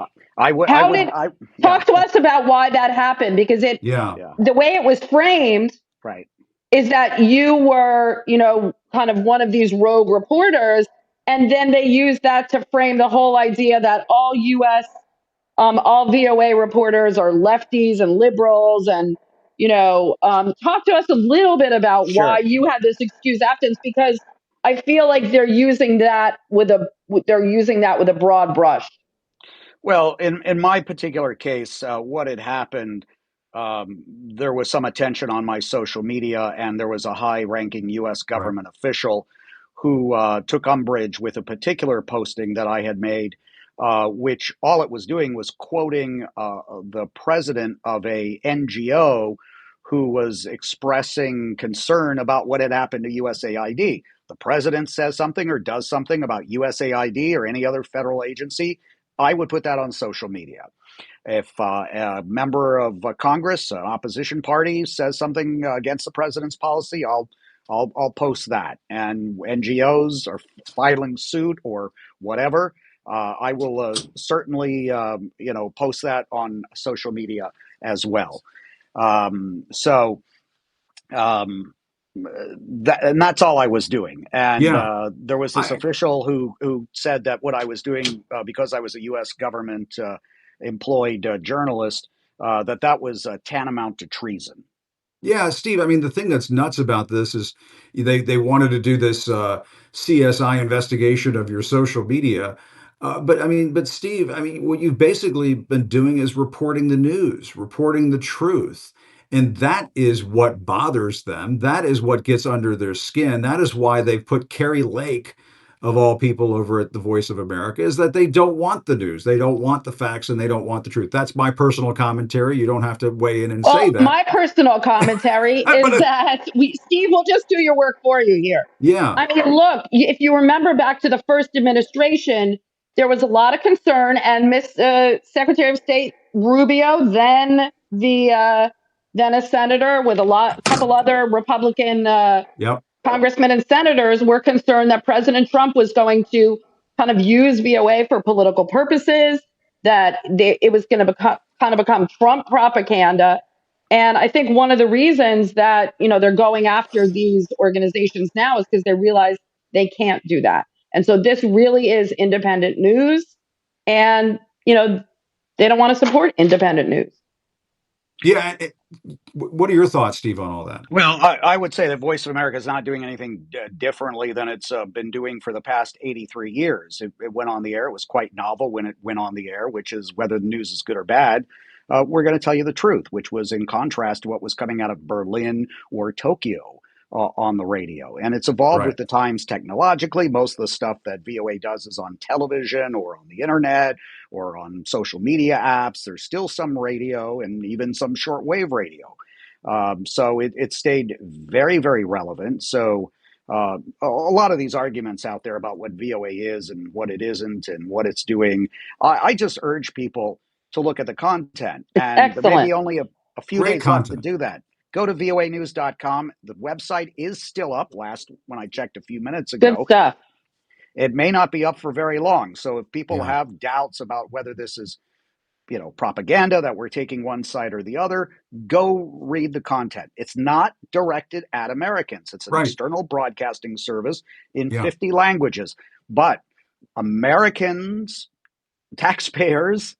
Talk to us about why that happened, because Yeah. the way it was framed, right, is that you were, kind of one of these rogue reporters, and then they used that to frame the whole idea that all all VOA reporters are lefties and liberals, and talk to us a little bit about why you had this excused absence, because I feel like they're using that with a broad brush. Well, in my particular case, what had happened, there was some attention on my social media, and there was a high-ranking U.S. government official who took umbrage with a particular posting that I had made, which all it was doing was quoting the president of a NGO who was expressing concern about what had happened to USAID. The president says something or does something about USAID or any other federal agency, I would put that on social media. If a member of Congress, an opposition party, says something against the president's policy, I'll post that. And NGOs are filing suit or whatever, I will certainly post that on social media as well. And that's all I was doing. And there was this official who said that what I was doing, because I was a U.S. government employed journalist, that was tantamount to treason. Yeah, Steve, I mean, the thing that's nuts about this is they wanted to do this CSI investigation of your social media. But Steve, I mean, what you've basically been doing is reporting the news, reporting the truth. And that is what bothers them. That is what gets under their skin. That is why they've put Carrie Lake, of all people, over at the Voice of America, is that they don't want the news. They don't want the facts, and they don't want the truth. That's my personal commentary. You don't have to weigh in and say that. My personal commentary is that Steve will just do your work for you here. Yeah. I mean, look, if you remember back to the first administration, there was a lot of concern, and Secretary of State Rubio, then a senator with a couple other Republican congressmen and senators, were concerned that President Trump was going to kind of use VOA for political purposes, that it was going to become Trump propaganda. And I think one of the reasons that, they're going after these organizations now is because they realize they can't do that. And so this really is independent news. And, they don't want to support independent news. Yeah. What are your thoughts, Steve, on all that? Well, I would say that Voice of America is not doing anything differently than it's been doing for the past 83 years. It went on the air. It was quite novel when it went on the air, which is whether the news is good or bad. We're going to tell you the truth, which was in contrast to what was coming out of Berlin or Tokyo on the radio. And it's evolved with the times technologically. Most of the stuff that VOA does is on television or on the internet or on social media apps. There's still some radio and even some shortwave radio. So it stayed very, very relevant. So a lot of these arguments out there about what VOA is and what it isn't and what it's doing, I just urge people to look at the content. And there may be only a few days left to do that. Go to voanews.com. The website is still up. When I checked a few minutes ago. Good stuff. It may not be up for very long. So if people have doubts about whether this is propaganda, that we're taking one side or the other, go read the content. It's not directed at Americans. It's an external broadcasting service in 50 languages. But Americans, taxpayers,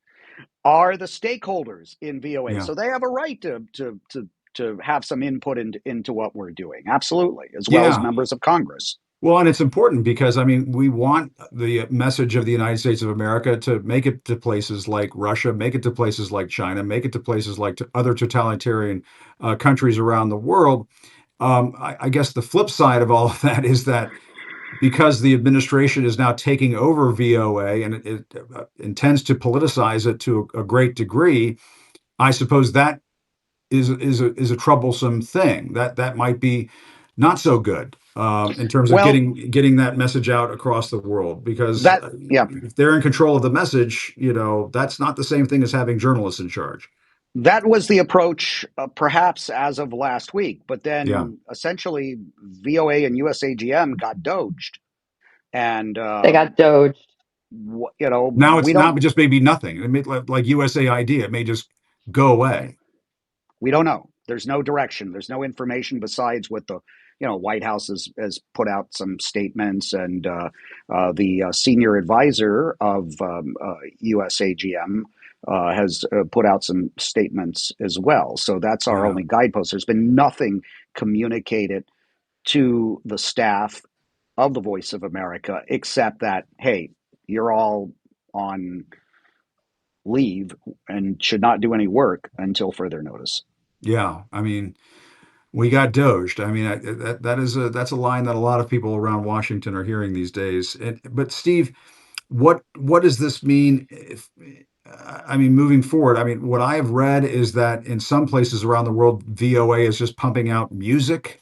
are the stakeholders in VOA. So they have a right to have some input into what we're doing. Absolutely. As well as members of Congress. Well, and it's important because I mean, we want the message of the United States of America to make it to places like Russia, make it to places like China, make it to places like other totalitarian countries around the world. I guess the flip side of all of that is that because the administration is now taking over VOA and it intends to politicize it to a great degree, I suppose that is a troublesome thing. That might be not so good in terms of Well, getting that message out across the world. Because yeah, if they're in control of the message, that's not the same thing as having journalists in charge. that was the approach, perhaps as of last week. But Yeah. then essentially, VOA and USAGM got doged, and They got doged. Now we it's don't not just maybe nothing. It may, like USAID, it may just go away. we don't know. There's no direction. There's no information besides what the White House has put out some statements, and the senior advisor of USAGM has put out some statements as well. So that's our Yeah. only guidepost. There's been nothing communicated to the staff of the Voice of America except that, hey, you're all on leave and should not do any work until further notice. Yeah. I mean, we got doged. I mean, that's a line that a lot of people around Washington are hearing these days. But Steve, what does this mean if, I mean, moving forward? I mean, what I have read is that in some places around the world, VOA is just pumping out music.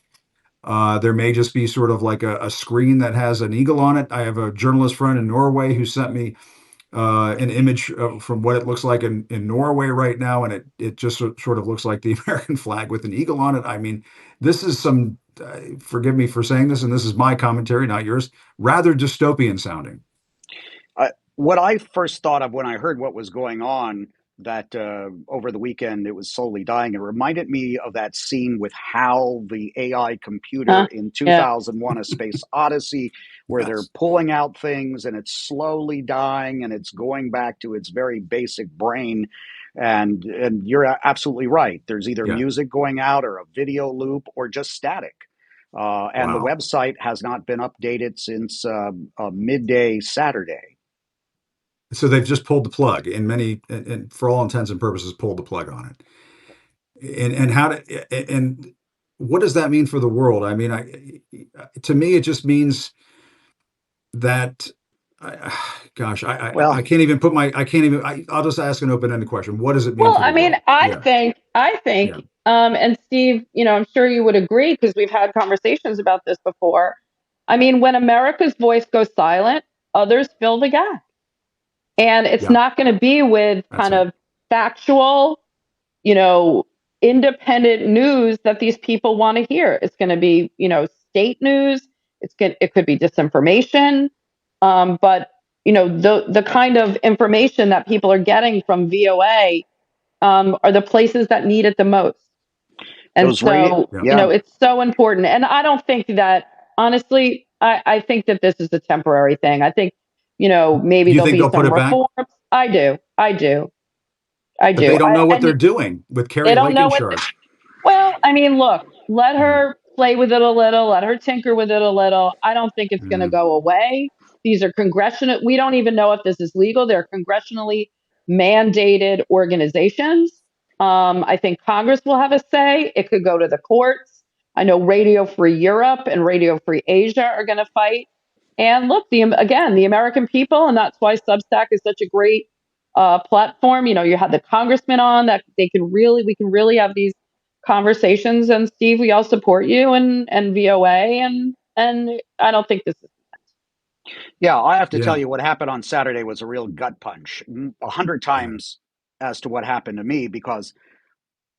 There may just be sort of like a screen that has an eagle on it. I have a journalist friend in Norway who sent me an image from what it looks like in Norway right now, and it just sort of looks like the American flag with an eagle on it. I mean, this is some, forgive me for saying this, and this is my commentary, not yours, rather dystopian sounding. What I first thought of when I heard what was going on, that over the weekend it was slowly dying, it reminded me of that scene with HAL, the AI computer in Yeah. 2001 A Space Odyssey, where they're Yes. pulling out things and it's slowly dying and it's going back to its very basic brain. And you're absolutely right. There's either Yeah. music going out or a video loop or just static. And the Wow. website has not been updated since midday Saturday. So they've just pulled the plug and for all intents and purposes, pulled the plug on it. And what does that mean for the world? I mean, to me, it just means that, gosh, Well, I can't even I'll just ask an open-ended question. What does it mean Well, for the I mean, world? I Yeah. think, Yeah. and Steve, I'm sure you would agree because we've had conversations about this before. I mean, when America's voice goes silent, others fill the gap. And it's Yeah. not going to be with That's kind it. of factual, you know, independent news that these people want to hear. It's going to be, state news. It could be disinformation. But the kind of information that people are getting from VOA are the places that need it the most. And those radio, so, yeah. it's so important. And I don't think that, honestly, I think that this is a temporary thing. I think, maybe You there'll think be they'll put some it back? reforms. I do. I do. I But do. they don't know what And they're doing with they Carrie don't Lake know in what. charge. Well, I mean, look, let Mm, her play with it a little, let her tinker with it a little. I don't think it's going to mm. go away. These are congressional. We don't even know if this is legal. They're congressionally mandated organizations. I think Congress will have a say. It could go to the courts. I know Radio Free Europe and Radio Free Asia are going to fight. And look, the American people, and that's why Substack is such a great platform. You had the congressman on that we can really have these conversations. And Steve, we all support you and VOA, and I don't think this is. Yeah, I have to tell Yeah. you what happened on Saturday was a real gut punch, 100 Yeah. times as to what happened to me, because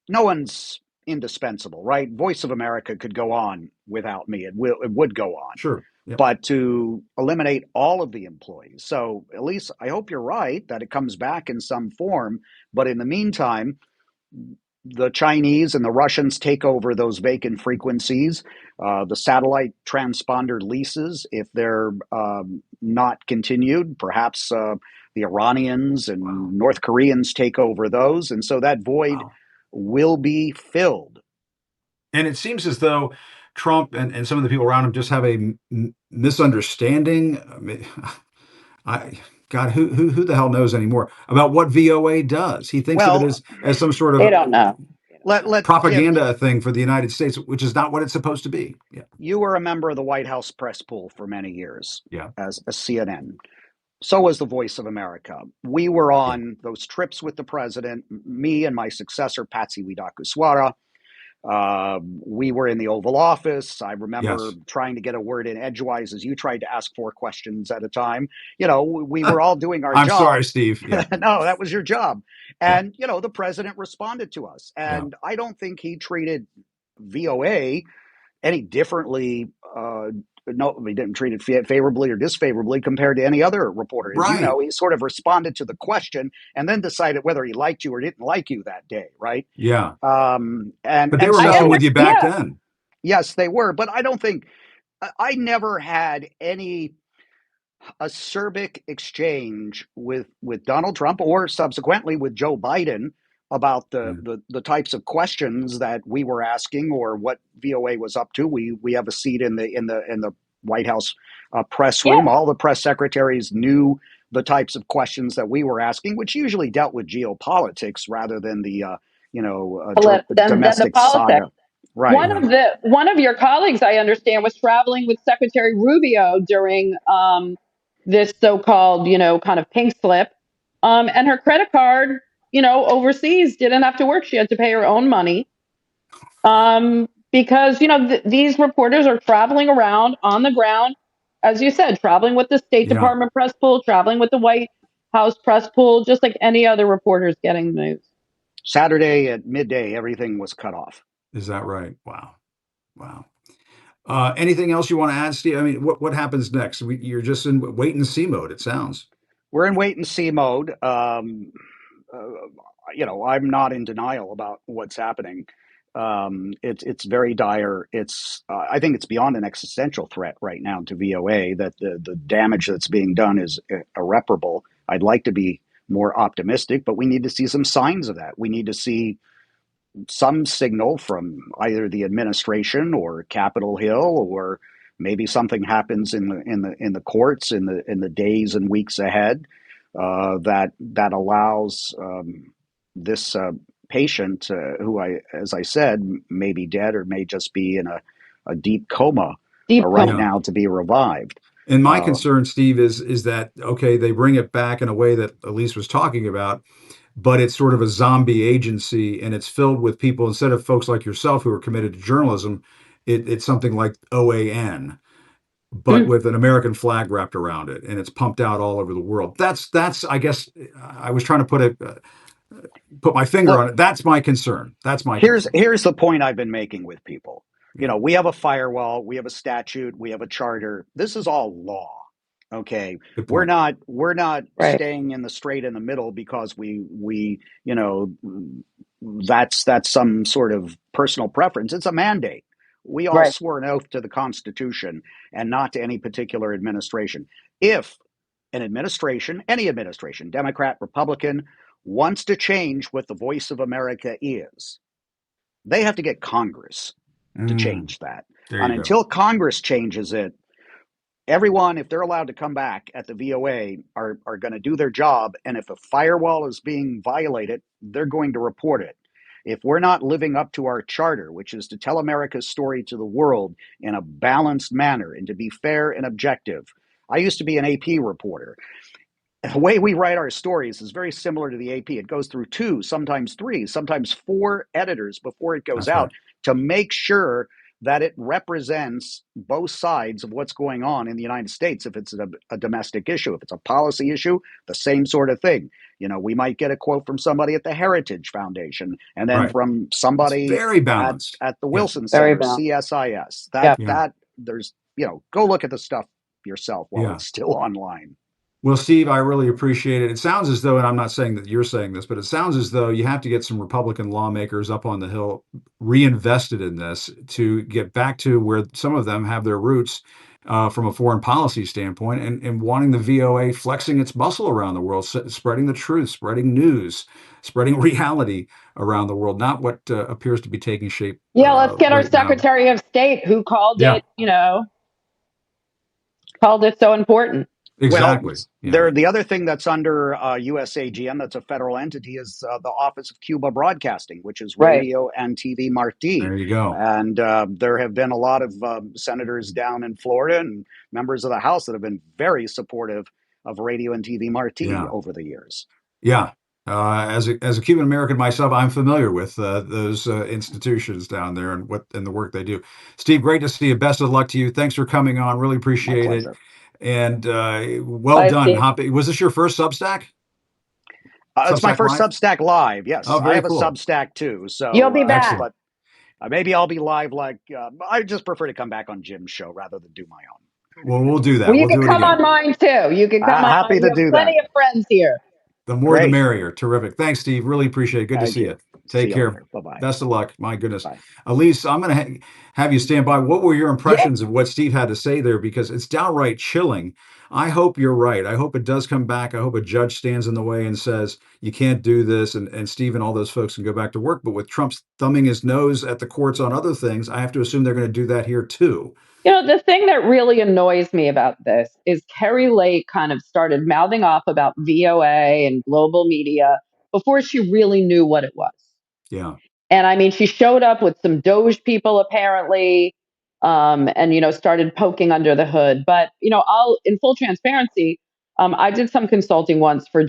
no one's indispensable, right? Voice of America could go on without me. It would go on. Sure. Yep. But to eliminate all of the employees. So, Elise, I hope you're right that it comes back in some form. But in the meantime, the Chinese and the Russians take over those vacant frequencies. The satellite transponder leases, if they're not continued, perhaps the Iranians and Wow. North Koreans take over those. And so that void Wow. will be filled. And it seems as though Trump and some of the people around him just have a misunderstanding. I mean, God, who the hell knows anymore about what VOA does? He thinks of it Well, as some sort They of don't know. Jim, propaganda thing for the United States, which is not what it's supposed to be. Yeah, you were a member of the White House press pool for many years yeah, as a CNN. So was the Voice of America. We were yeah, on those trips with the president, me and my successor, Patsy Widakuswara. We were in the Oval Office. I remember yes. trying to get a word in edgewise as you tried to ask 4 questions at a time. You know, we were all doing our I'm job. sorry, Steve. Yeah, No, that was your job. yeah, And, you know, the president responded to us. yeah. And I don't think he treated VOA any differently. No, he didn't treat it favorably or disfavorably compared to any other reporter. As you Right. know, he sort of responded to the question and then decided whether he liked you or didn't like you that day, right? Yeah. And But they were I messing so with you back then. yes, they were, but I don't think I never had any acerbic exchange with Donald Trump or subsequently with Joe Biden about Yeah. the types of questions that we were asking or what VOA was up to. We have a seat in the White House press Yeah. room. All the press secretaries knew the types of questions that we were asking, which usually dealt with geopolitics rather than the Than the domestic politics. saga. Right. Right. One of your colleagues, I understand, was traveling with Secretary Rubio during this so-called, kind of pink slip, and her credit card, overseas didn't have to work; she had to pay her own money, because these reporters are traveling around on the ground, as you said, traveling with the State Yeah. Department press pool, traveling with the White House press pool, just like any other reporters getting the news. Saturday at midday, everything was cut off. Is that right? Wow. Wow. Anything else you want to add, Steve? I mean, what happens next? You're just in wait and see mode, it sounds. We're in wait and see mode. Uh, I'm not in denial about what's happening. It's very dire. I think it's beyond an existential threat right now to VOA that the damage that's being done is irreparable. I'd like to be more optimistic, but we need to see some signs of that. We need to see some signal from either the administration or Capitol Hill, or maybe something happens in the courts in the days and weeks ahead that allows this patient who as I said, may be dead or may just be in a deep coma Deep right coma. Yeah. now to be revived. And my Uh, concern, Steve, is that okay, they bring it back in a way that Elise was talking about, but it's sort of a zombie agency and it's filled with people instead of folks like yourself who are committed to journalism, it's something like OAN, but Mm. with an American flag wrapped around it, and it's pumped out all over the world. That's I guess I was trying to put my finger look, on it. That's my concern. That's my here's concern. here's the point I've been making with people. You Yeah. know, we have a firewall, we have a statute, we have a charter. This is all law. Okay. Good We're point. not Right. staying in the straight in the middle because we that's some sort of personal preference. It's a mandate. We all Right. swore an oath to the Constitution and not to any particular administration. If an administration, any administration, Democrat, Republican, wants to change what the voice of America is, they have to get Congress to Mm, change that. there And you go. until Congress changes it, everyone, if they're allowed to come back at the VOA, are going to do their job. And if a firewall is being violated, they're going to report it. If we're not living up to our charter, which is to tell America's story to the world in a balanced manner and to be fair and objective. I used to be an AP reporter. The way we write our stories is very similar to the AP. It goes through 2, sometimes 3, sometimes 4 editors before it goes That's right. out to make sure that it represents both sides of what's going on in the United States. If it's a domestic issue, if it's a policy issue, the same sort of thing. You know, we might get a quote from somebody at the Heritage Foundation and then Right. from It's somebody very at balanced. the Yeah. Wilson Very Center, balanced. CSIS. Yeah. Yeah. That there's, go look at the stuff yourself while Yeah. it's still online. Well, Steve, I really appreciate it. It sounds as though, and I'm not saying that you're saying this, but it sounds as though you have to get some Republican lawmakers up on the Hill reinvested in this to get back to where some of them have their roots from a foreign policy standpoint, and wanting the VOA flexing its muscle around the world, spreading the truth, spreading news, spreading reality around the world, not what appears to be taking shape Yeah, let's get our right now. Secretary of State who called Yeah, it, called it so important. Well, exactly. Yeah, the other thing that's under USAGM, that's a federal entity, is the Office of Cuba Broadcasting, which is Right. Radio and TV Marti. there you go. And there have been a lot of senators down in Florida and members of the House that have been very supportive of Radio and TV Marti Yeah, over the years. yeah. As a Cuban American myself, I'm familiar with those institutions down there and the work they do. Steve, great to see you. Best of luck to you. Thanks for coming on. Really My appreciate it. pleasure. And well Bye, done. Steve. Was this your first Substack? It's my Substack first Live? Substack Live. Yes, Oh, I very have a cool. Substack too. You'll So, be back. Excellent. but maybe I'll be live. I just prefer to come back on Jim's show rather than do my own. Well, we'll do that. Well, you We'll can do it come on again. mine too. You can come on Happy mine. to You have do plenty that. of friends here. The more the Great. merrier. Terrific. Thanks, Steve. Really appreciate it. Good to Thank see you. you. See Take you care. later. Bye-bye. Best of luck. My goodness. Bye. Elise, I'm going to have you stand by. What were your impressions of what Steve had to say there? Because it's downright chilling. I hope you're right. I hope it does come back. I hope a judge stands in the way and says, you can't do this. And Steve and all those folks can go back to work. But with Trump thumbing his nose at the courts on other things, I have to assume they're going to do that here too. The thing that really annoys me about this is Kerry Lake kind of started mouthing off about VOA and global media before she really knew what it was. Yeah. And I mean, she showed up with some Doge people apparently, and started poking under the hood. But I'll, in full transparency, I did some consulting once for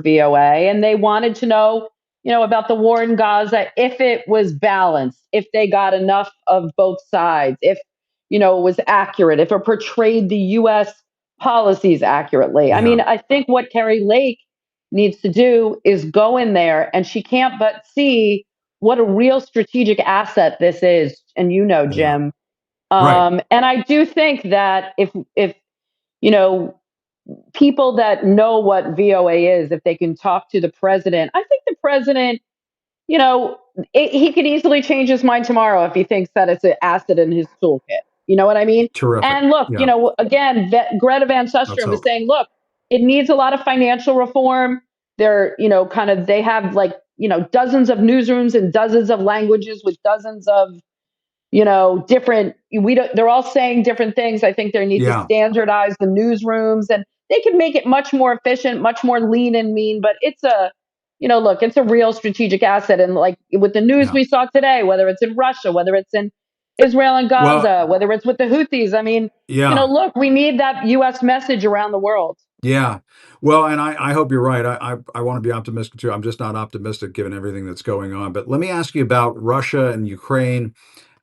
VOA, and they wanted to know, about the war in Gaza, if it was balanced, if they got enough of both sides, if it was accurate, if it portrayed the U.S. policies accurately. I mean, Yeah. I think what Kerry Lake needs to do is go in there, and she can't but see what a real strategic asset this is. And Yeah. Jim. Right. And I do think that if people that know what VOA is, if they can talk to the president, I think the president, he could easily change his mind tomorrow if he thinks that it's an asset in his toolkit. You know what I mean? Terrific. And look, Yeah. Again, Greta Van Let's Susteren is hope. saying, look, it needs a lot of financial reform. They're, they have dozens of newsrooms in dozens of languages with dozens of, different, they're all saying different things. I think they need to Yeah. standardize the newsrooms, and they can make it much more efficient, much more lean and mean, but it's look, it's a real strategic asset. And like with the news Yeah. we saw today, whether it's in Russia, whether it's in Israel and Gaza, Well, whether it's with the Houthis, I mean, yeah. look, we need that U.S. message around the world. Yeah. Well, and I hope you're right. I want to be optimistic too. I'm just not optimistic given everything that's going on. But let me ask you about Russia and Ukraine,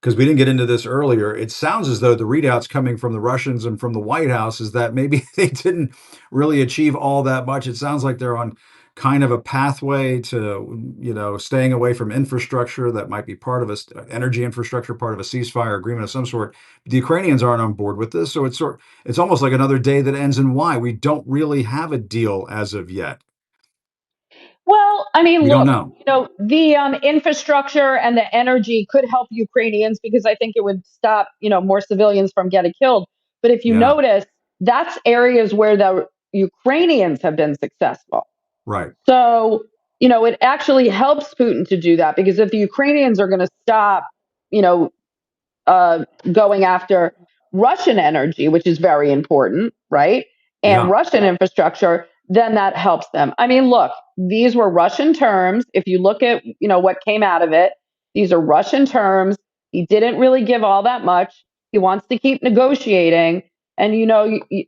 because we didn't get into this earlier. It sounds as though the readouts coming from the Russians and from the White House is that maybe they didn't really achieve all that much. It sounds like they're on kind of a pathway to, staying away from infrastructure that might be part of energy infrastructure, part of a ceasefire agreement of some sort. The Ukrainians aren't on board with this, so it's almost like another day that ends in Y. We don't really have a deal as of yet. Well, I mean, We don't look, know. the infrastructure and the energy could help Ukrainians because I think it would stop, more civilians from getting killed. But if you Yeah. notice, that's areas where the Ukrainians have been successful. Right. So, it actually helps Putin to do that because if the Ukrainians are going to stop, going after Russian energy, which is very important, right? And Yeah. Russian infrastructure, then that helps them. I mean, look, these were Russian terms. If you look at, what came out of it, these are Russian terms. He didn't really give all that much. He wants to keep negotiating. And,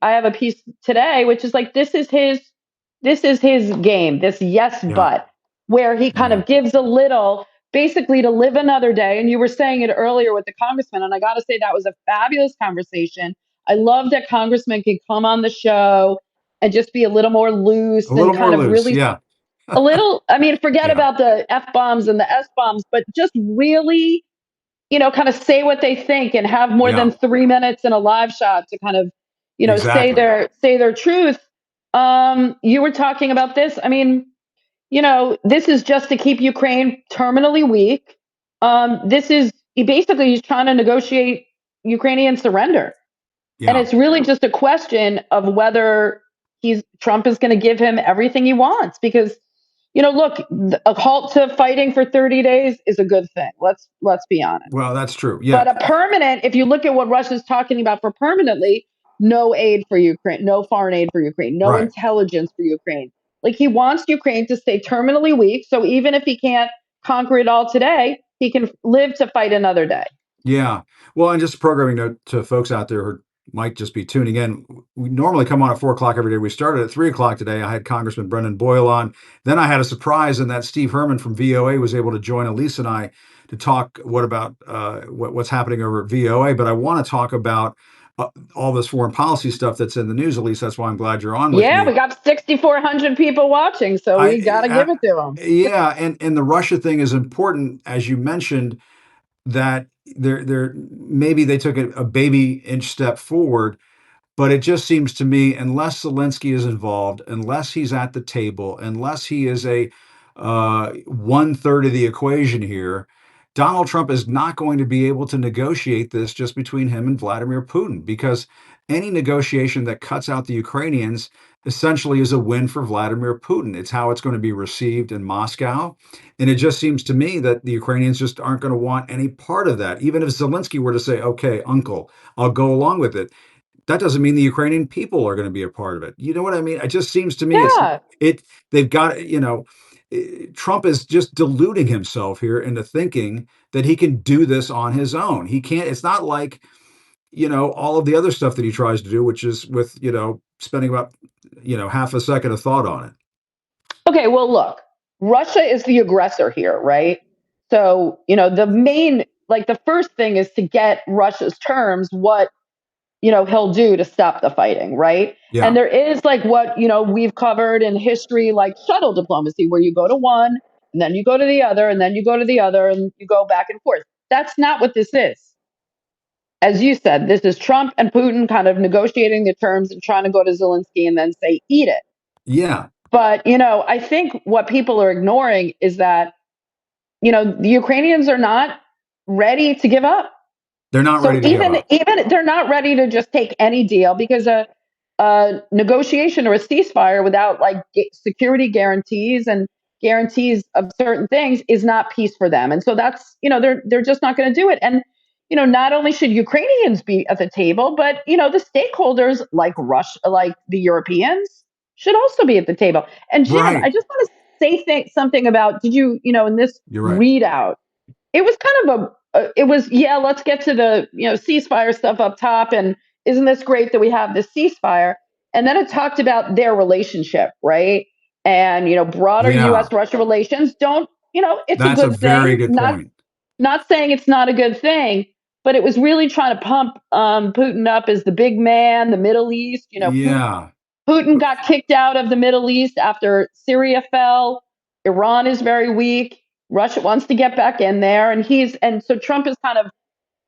I have a piece today, which is like, this is his game, this yes, Yeah. but where he kind Yeah. of gives a little basically to live another day. And you were saying it earlier with the congressman. And I got to say, that was a fabulous conversation. I love that congressman could come on the show and just be a little more loose A little and kind more of loose. really Yeah. a little, I mean, forget Yeah. about the F bombs and the S bombs, but just really, kind of say what they think and have more Yeah. than 3 minutes in a live shot to kind of, say Exactly. their truth. You were talking about this. I mean, this is just to keep Ukraine terminally weak. He's trying to negotiate Ukrainian surrender. And Yeah. it's really just a question of whether Trump is going to give him everything he wants. Because, look, a halt to fighting for 30 days is a good thing. Let's be honest. Well, that's true. Yeah. But a permanent, if you look at what Russia's talking about for permanently, no aid for Ukraine, no foreign aid for Ukraine, no Right. intelligence for Ukraine. Like, he wants Ukraine to stay terminally weak. So even if he can't conquer it all today, he can live to fight another day. Yeah. Well, and just a programming note to folks out there who might just be tuning in. We normally come on at 4 o'clock every day. We started at 3 o'clock today. I had Congressman Brendan Boyle on. Then I had a surprise in that Steve Herman from VOA was able to join Elise and I to talk about what's happening over at VOA. But I want to talk about all this foreign policy stuff that's in the news, Elise. That's why I'm glad you're on with Yeah, me. we got 6,400 people watching, so we got to give it to them. Yeah, and the Russia thing is important, as you mentioned, that they're maybe they took a baby inch step forward, but it just seems to me, unless Zelensky is involved, unless he's at the table, unless he is a 1/3 of the equation here, Donald Trump is not going to be able to negotiate this just between him and Vladimir Putin, because any negotiation that cuts out the Ukrainians essentially is a win for Vladimir Putin. It's how it's going to be received in Moscow. And it just seems to me that the Ukrainians just aren't going to want any part of that. Even if Zelensky were to say, okay, uncle, I'll go along with it, that doesn't mean the Ukrainian people are going to be a part of it. You know what I mean? It just seems to me Yeah. they've got, Trump is just deluding himself here into thinking that he can do this on his own. He can't. It's not like, all of the other stuff that he tries to do, which is with, spending about, half a second of thought on it. Okay, well, look, Russia is the aggressor here, right? So, the first thing is to get Russia's terms, what, he'll do to stop the fighting, right? Yeah. And there is what, we've covered in history, like shuttle diplomacy, where you go to one and then you go to the other and then you go to the other and you go back and forth. That's not what this is. As you said, this is Trump and Putin kind of negotiating the terms and trying to go to Zelensky and then say, eat it. Yeah. But, I think what people are ignoring is that, the Ukrainians are not ready to give up. They're not ready to give up. Even they're not ready to just take any deal, because a negotiation or a ceasefire without security guarantees and guarantees of certain things is not peace for them. And so that's, they're just not going to do it. And, not only should Ukrainians be at the table, but, the stakeholders like Russia, like the Europeans, should also be at the table. And Jim, Right. I just want to say something about, did you, in this readout, it was kind of let's get to the, ceasefire stuff up top. And isn't this great that we have this ceasefire? And then it talked about their relationship, right? And, broader U.S.-Russia relations don't, it's That's a good a very thing. good point. Not saying it's not a good thing, but it was really trying to pump Putin up as the big man, the Middle East. Yeah. Putin got kicked out of the Middle East after Syria fell. Iran is very weak. Russia wants to get back in there. And so Trump is kind of,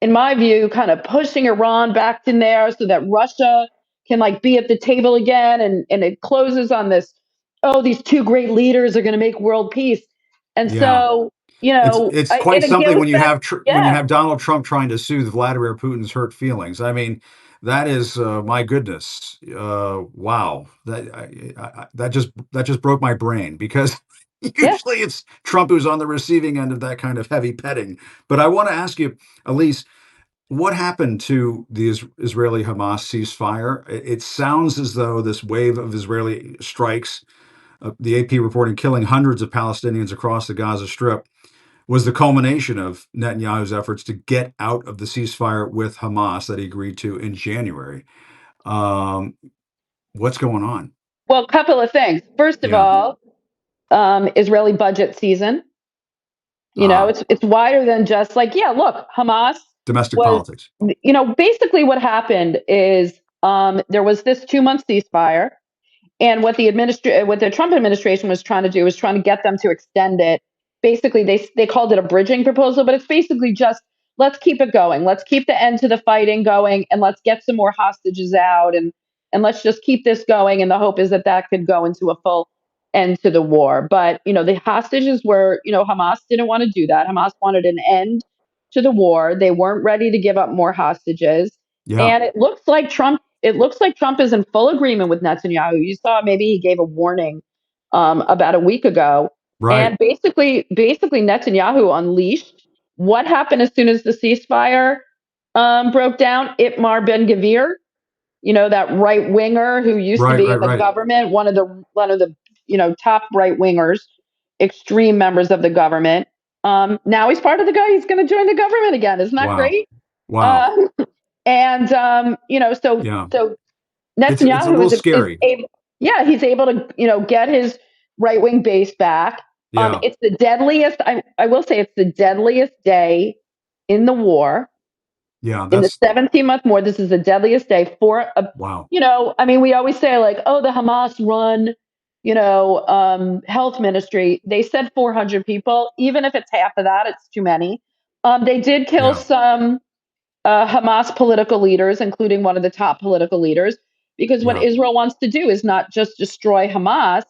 in my view, kind of pushing Iran back in there so that Russia can be at the table again. And it closes on this, these two great leaders are going to make world peace. And so, it's quite something when you have when you yeah. have Donald Trump trying to soothe Vladimir Putin's hurt feelings. I mean, that is my goodness. Wow, that just broke my brain, because usually it's Trump who's on the receiving end of that kind of heavy petting. But I want to ask you, Elise, what happened to the Israeli Hamas ceasefire? It sounds as though this wave of Israeli strikes, the AP reporting killing hundreds of Palestinians across the Gaza Strip, was the culmination of Netanyahu's efforts to get out of the ceasefire with Hamas that he agreed to in January. What's going on? Well, a couple of things. First of all, Israeli budget season. It's wider than just look, Hamas. Domestic politics. Basically what happened is there was this 2-month ceasefire. And what the Trump administration was trying to do was trying to get them to extend it. Basically, they called it a bridging proposal, but it's basically just, let's keep it going. Let's keep the end to the fighting going, and let's get some more hostages out, and let's just keep this going. And the hope is that could go into a full end to the war. But, the hostages were, Hamas didn't want to do that. Hamas wanted an end to the war. They weren't ready to give up more hostages. Yeah. And it looks like Trump. It looks like Trump is in full agreement with Netanyahu. You saw maybe he gave a warning about a week ago, Right. and basically Netanyahu unleashed what happened as soon as the ceasefire broke down. Itmar Ben Gvir, that right winger who used to Right. be Right. in the Right. government, one of the top right wingers, extreme members of the government. Now he's part of the guy. He's going to join the government again. Isn't that Wow. great? Wow. Uh, and so Yeah. It's a Netanyahu little is scary. able, yeah, he's able to get his right wing base back. Yeah. It's the deadliest. I will say it's the deadliest day in the war. Yeah. In the That's 17-month war, this is the deadliest day for a. wow. I mean, we always say like, oh, the Hamas run, health ministry. They said 400 people. Even if it's half of that, it's too many. They did kill Yeah. some Hamas political leaders, including one of the top political leaders, because what Yeah. Israel wants to do is not just destroy Hamas,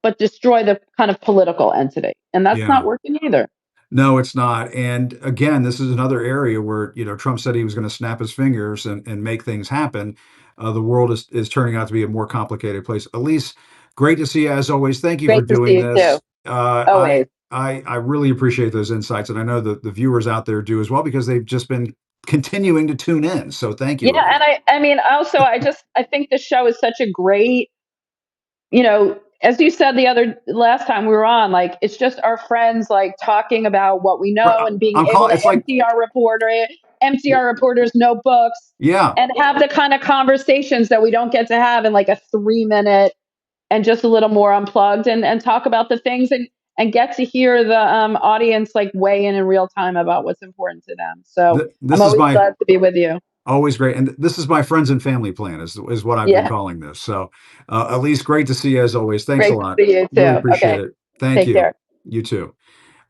but destroy the kind of political entity. And that's not Yeah. working either. No, it's not. And again, this is another area where, Trump said he was going to snap his fingers and make things happen. The world is turning out to be a more complicated place. Elise, great to see you as always. Thank you for Great to see doing you too. this. Uh, I, Always. I really appreciate those insights. And I know the viewers out there do as well, because they've just been continuing to tune in. So thank you, Yeah. Elise. And I mean, also, I think the show is such a great, as you said last time we were on, like, it's just our friends, like, talking about what we Right, know and being I'm able calling, to it's like, empty our reporters' notebooks yeah. and have the kind of conversations that we don't get to have in like a 3 minute and just a little more unplugged, and talk about the things, and get to hear the audience like weigh in real time about what's important to them. So I'm This is always my glad to be with you. always great. And this is my friends and family plan is what I've been Yeah. calling this. So, Elise, great to see you as always. Thanks a Great to lot. see you Really too. appreciate Okay. it. Thank Take you. care. You too.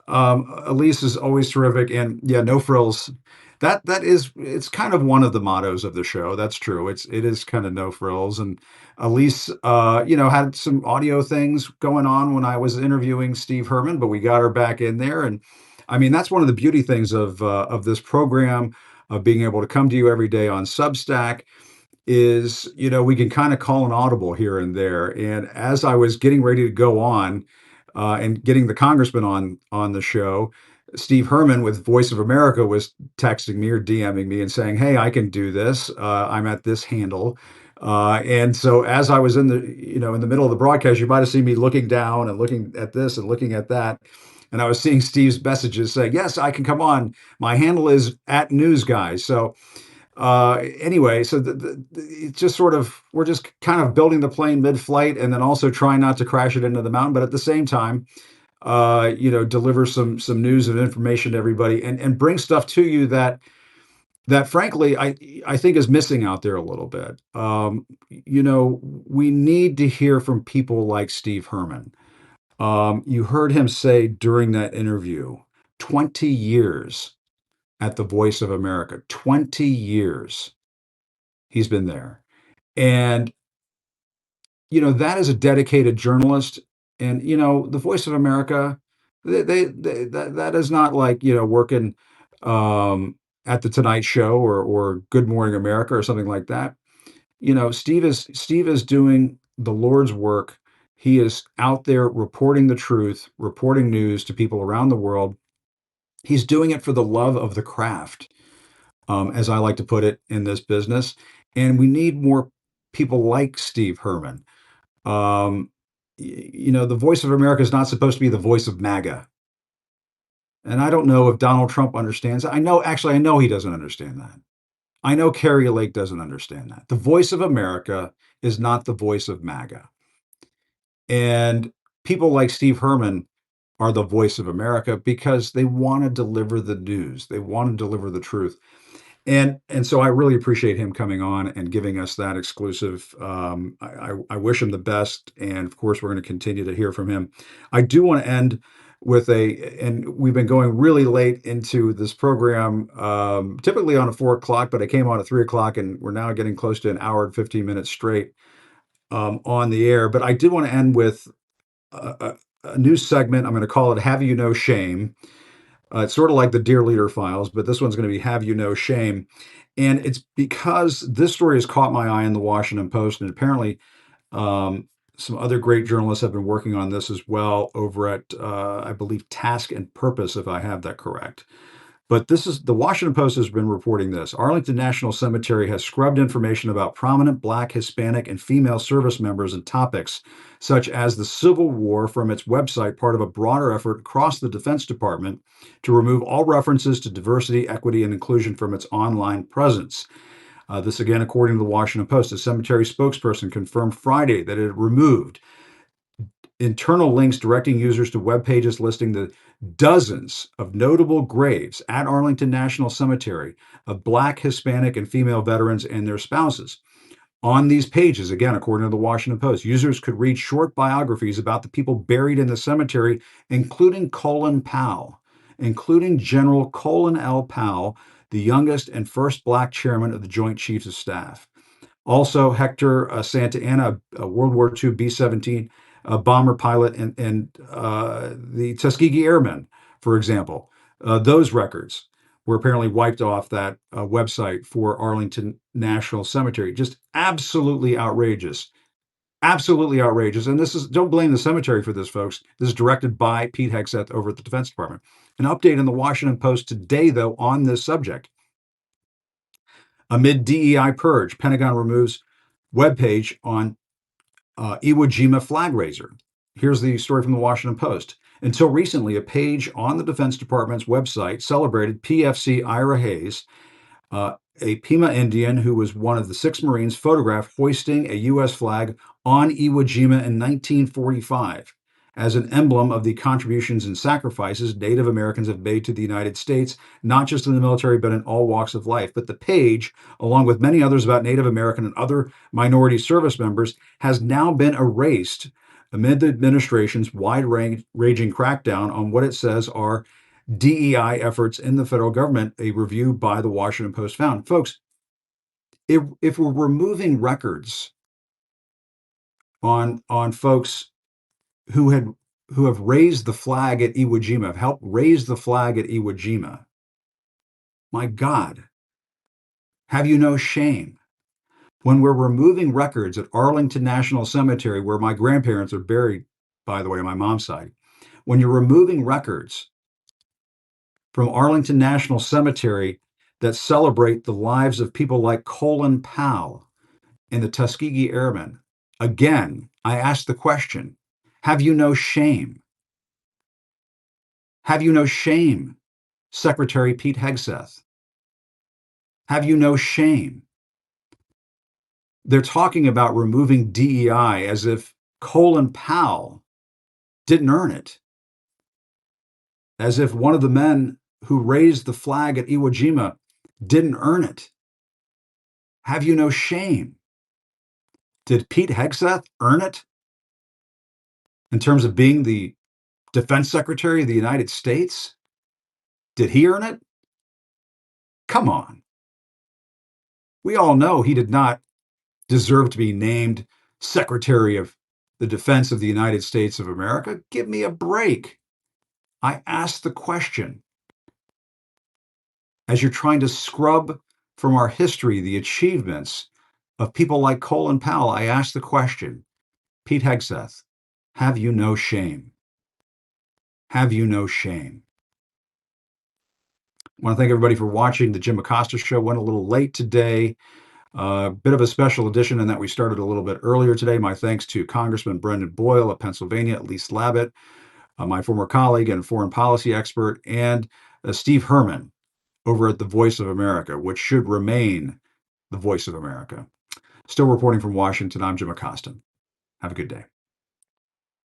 Elise is always terrific, and yeah, no frills. It's kind of one of the mottos of the show. That's true. It is kind of no frills. And Elise, had some audio things going on when I was interviewing Steve Herman, but we got her back in there. And I mean, that's one of the beauty things of this program, of being able to come to you every day on Substack, is, we can kind of call an audible here and there. And as I was getting ready to go on, and getting the congressman on the show, Steve Herman with Voice of America was texting me or DMing me and saying, "Hey, I can do this. I'm at this handle." And so as I was in the middle of the broadcast, you might have seen me looking down and looking at this and looking at that. And I was seeing Steve's messages saying, "Yes, I can come on. My handle is at news guy." So anyway, so it's just sort of, we're just kind of building the plane mid-flight, and then also trying not to crash it into the mountain, but at the same time, deliver some news and information to everybody, and bring stuff to you that frankly I think is missing out there a little bit. We need to hear from people like Steve Herman. You heard him say during that interview, 20 years at the Voice of America, 20 years he's been there. And, that is a dedicated journalist. And, the Voice of America, that is not like, working at the Tonight Show or Good Morning America or something like that. Steve is doing the Lord's work. He is out there reporting the truth, reporting news to people around the world. He's doing it for the love of the craft, as I like to put it in this business. And we need more people like Steve Herman. The Voice of America is not supposed to be the voice of MAGA. And I don't know if Donald Trump understands that. I know he doesn't understand that. I know Carrie Lake doesn't understand that. The Voice of America is not the voice of MAGA. And people like Steve Herman are the voice of America because they want to deliver the news. They want to deliver the truth. And so I really appreciate him coming on and giving us that exclusive. I wish him the best, and of course, we're going to continue to hear from him. I do want to end with and we've been going really late into this program, typically on 4 o'clock, but I came on at 3 o'clock, and we're now getting close to an hour and 15 minutes straight on the air. But I did want to end with a new segment. I'm going to call it "Have You No Shame." It's sort of like the Dear Leader files, but this one's going to be Have You No Shame. And it's because this story has caught my eye in the Washington Post, and apparently um, some other great journalists have been working on this as well over at, I believe, Task and Purpose, if I have that correct. But this is the Washington Post has been reporting this. Arlington National Cemetery has scrubbed information about prominent Black, Hispanic, and female service members and topics such as the Civil War from its website, part of a broader effort across the Defense Department to remove all references to diversity, equity, and inclusion from its online presence. This again, according to the Washington Post. A cemetery spokesperson confirmed Friday that it had removed internal links directing users to web pages listing the dozens of notable graves at Arlington National Cemetery of Black, Hispanic, and female veterans and their spouses. On these pages, again, according to the Washington Post, users could read short biographies about the people buried in the cemetery, including Colin Powell, including General Colin L. Powell, the youngest and first Black chairman of the Joint Chiefs of Staff. Also, Hector Santa Anna, a World War II B-17 bomber pilot, and the Tuskegee Airmen, for example. Those records were apparently wiped off that website for Arlington National Cemetery. Just absolutely outrageous. Absolutely outrageous. And this is, don't blame the cemetery for this, folks. This is directed by Pete Hegseth over at the Defense Department. An update in the Washington Post today, though, on this subject. Amid DEI purge, Pentagon removes webpage on Iwo Jima flag raiser. Here's the story from the Washington Post. Until recently, a page on the Defense Department's website celebrated PFC Ira Hayes, a Pima Indian who was one of the 6 Marines photographed hoisting a U.S. flag on Iwo Jima in 1945 as an emblem of the contributions and sacrifices Native Americans have made to the United States, not just in the military, but in all walks of life. But the page, along with many others about Native American and other minority service members, has now been erased amid the administration's wide-ranging crackdown on what it says are DEI efforts in the federal government, a review by the Washington Post found. Folks, if we're removing records on folks who have raised the flag at Iwo Jima, have helped raise the flag at Iwo Jima, my God, have you no shame? When we're removing records at Arlington National Cemetery, where my grandparents are buried, by the way, on my mom's side, when you're removing records from Arlington National Cemetery that celebrate the lives of people like Colin Powell and the Tuskegee Airmen, again, I ask the question, have you no shame? Have you no shame, Secretary Pete Hegseth? Have you no shame? They're talking about removing DEI as if Colin Powell didn't earn it, as if one of the men who raised the flag at Iwo Jima didn't earn it. Have you no shame? Did Pete Hegseth earn it in terms of being the Defense Secretary of the United States? Did he earn it? Come on. We all know he did not deserve to be named Secretary of the Defense of the United States of America. Give me a break. I ask the question. As you're trying to scrub from our history the achievements of people like Colin Powell, I ask the question, Pete Hegseth, have you no shame? Have you no shame? I want to thank everybody for watching. The Jim Acosta Show went a little late today. Bit of a special edition in that we started a little bit earlier today. My thanks to Congressman Brendan Boyle of Pennsylvania, Elise Labbot, my former colleague and foreign policy expert, and Steve Herman over at the Voice of America, which should remain the Voice of America. Still reporting from Washington, I'm Jim Acosta. Have a good day.